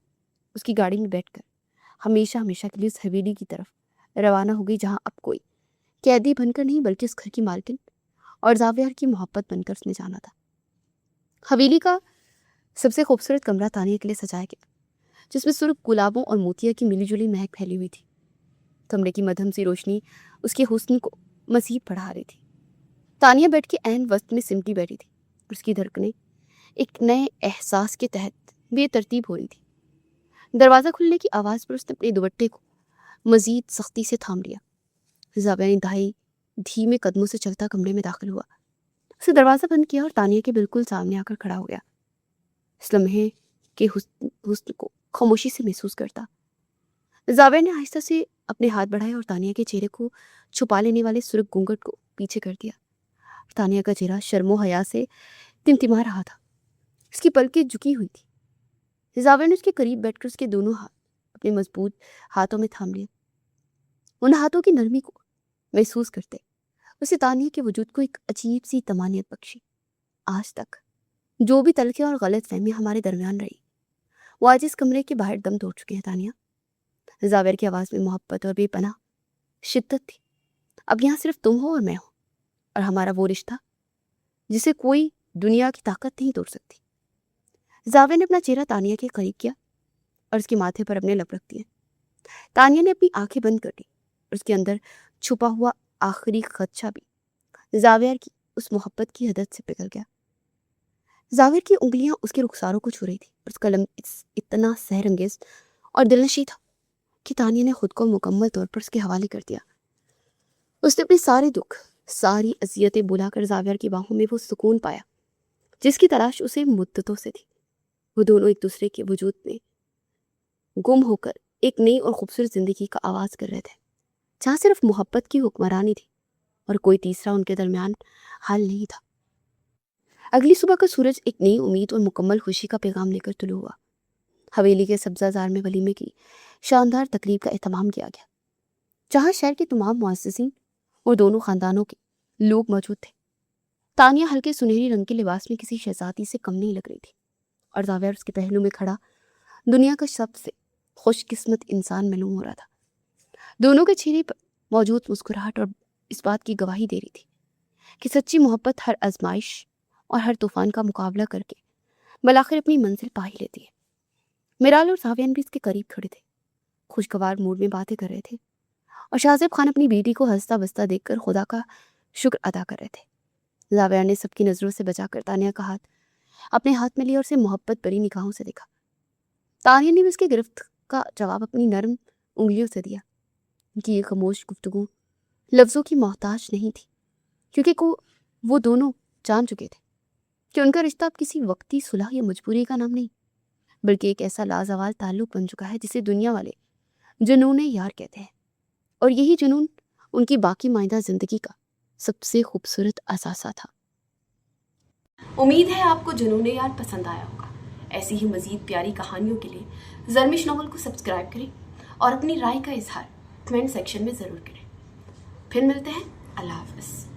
B: اس کی گاڑی میں بیٹھ کر ہمیشہ ہمیشہ کے لیے اس حویلی کی طرف روانہ ہو گئی جہاں اب کوئی قیدی بن کر نہیں بلکہ اس گھر کی مالکن اور زاویر کی محبت بن کر اس نے جانا تھا۔ حویلی کا سب سے خوبصورت کمرہ تانیہ کے لیے سجایا گیا جس میں سرخ گلابوں اور موتیا کی ملی جلی مہک پھیلی ہوئی تھی۔ کمرے کی مدھم سی روشنی اس کے حسن کو مزید بڑھا رہی تھی۔ تانیہ بیٹھ کے عین وسط میں سمٹی بیٹھی تھی اور اس کی دھڑکنیں ایک نئے احساس کے تحت بے ترتیب ہو رہی تھی۔ دروازہ کھلنے کی آواز پر اس نے اپنے دوپٹے کو مزید سختی سے تھام لیا۔ زاویر نے انتہائی دھیمے قدموں سے چلتا کمرے میں داخل ہوا۔ اسے دروازہ بند کیا اور تانیہ کے بالکل سامنے آ کر کھڑا ہو گیا۔ اس لمحے کے حسن کو خاموشی سے محسوس کرتا زاویر نے آہستہ سے اپنے ہاتھ بڑھائے اور تانیہ کے چہرے کو چھپا لینے والے سرخ گھونگھٹ کو پیچھے کر دیا۔ تانیہ کا چہرہ شرم و حیا سے تمتما رہا تھا۔ اس کی پلکیں جھکی ہوئی تھی۔ زاویر نے اس کے قریب بیٹھ کر اس کے دونوں ہاتھ اپنے مضبوط ہاتھوں میں تھام لیے۔ ان ہاتھوں کی نرمی کو محسوس کرتے اسے تانیہ کے وجود کو ایک عجیب سی طمانینت بخشی۔ آج تک جو بھی تلخی اور غلط فہمی ہمارے درمیان رہی وہ آج اس کمرے کے باہر دم توڑ چکے ہیں تانیہ۔ زاویر کی آواز میں محبت اور بے پناہ شدت تھی۔ اب یہاں صرف تم ہو اور میں ہوں، اور ہمارا وہ رشتہ جسے کوئی دنیا کی طاقت نہیں توڑ سکتی۔ زاویر نے اپنا چہرہ تانیہ کے قریب کیا اور اس کے ماتھے پر اپنے لب رکھ دیے۔ تانیہ نے اپنی آنکھیں بند کر دی اور اس کے اندر چھپا ہوا آخری خدشہ بھی زاویر کی اس محبت کی حدت سے پگھل گیا۔ زاویر کی انگلیاں اس کے رخساروں کو چھو رہی تھی اور اس کا لمس اتنا سحر انگیز اور دلنشیں تھا کہ تانیہ نے خود کو مکمل طور پر اس کے حوالے کر دیا۔ اس نے اپنے سارے دکھ، ساری اذیتیں بلا کر زاویر کی باہوں میں وہ سکون پایا جس کی تلاش اسے مدتوں سے تھی۔ وہ دونوں ایک دوسرے کے وجود میں گم ہو کر ایک نئی اور خوبصورت زندگی کا آغاز کر رہے تھے جہاں صرف محبت کی حکمرانی تھی और कोई तीसरा उनके दरमियान हाल नहीं था। अगली सुबह का सूरज एक नई उम्मीद और मुकम्मल खुशी का पैगाम लेकर तुलू हुआ। हवेली के सब्जाजार में वलीमे की शानदार तकरीब का एहतमाम किया गया, जहां शहर के तमाम मुअस्सिसीन और दोनों खानदानों के लोग मौजूद थे। तानिया हल्के सुनहरी रंग के लिबास में किसी शहजादी से कम नहीं लग रही थी, और जावेर उसके पहलू में खड़ा दुनिया का सबसे खुशकिस्मत इंसान मालूम हो रहा था। दोनों के चेहरे पर मौजूद मुस्कुराहट और इस बात की गवाही दे रही थी कि सच्ची मोहब्बत हर आजमाइश और हर तूफान का मुकाबला करके बलाखिर अपनी मंजिल पा ही लेती है। मिराल और सावियन भी इसके करीब खड़े थे, खुशगवार मूड में बातें कर रहे थे, और शाहजेब खान अपनी बेटी को हंसता बसता देखकर खुदा का शुक्र अदा कर रहे थे। जावेर ने सबकी नज़रों से बचाकर तानिया का हाथ अपने हाथ में लिया और उसे मोहब्बत भरी निगाहों से देखा। तानिया ने भी उसकी गिरफ्त का जवाब अपनी नरम उंगलियों से दिया कि ये खामोश गुफ्तगू लफ्ज़ों की मोहताज नहीं थी, क्योंकि वो दोनों जान चुके थे कि उनका रिश्ता अब किसी वक्ती सुलह या मजबूरी का नाम नहीं, बल्कि एक ऐसा लाजवाल ताल्लुक बन चुका है जिसे दुनिया वाले जुनून यार कहते हैं, और यही जुनून उनकी बाकी मायदा ज़िंदगी का सबसे खूबसूरत असासा था।
A: उम्मीद है आपको जुनून यार पसंद आया होगा। ऐसी ही मज़ीद प्यारी कहानियों के लिए ज़र्मिश नॉवल को सब्सक्राइब करें और अपनी राय का इजहार कमेंट सेक्शन में ज़रूर करें। फिर मिलते हैं। अल्लाह हाफ़िज़।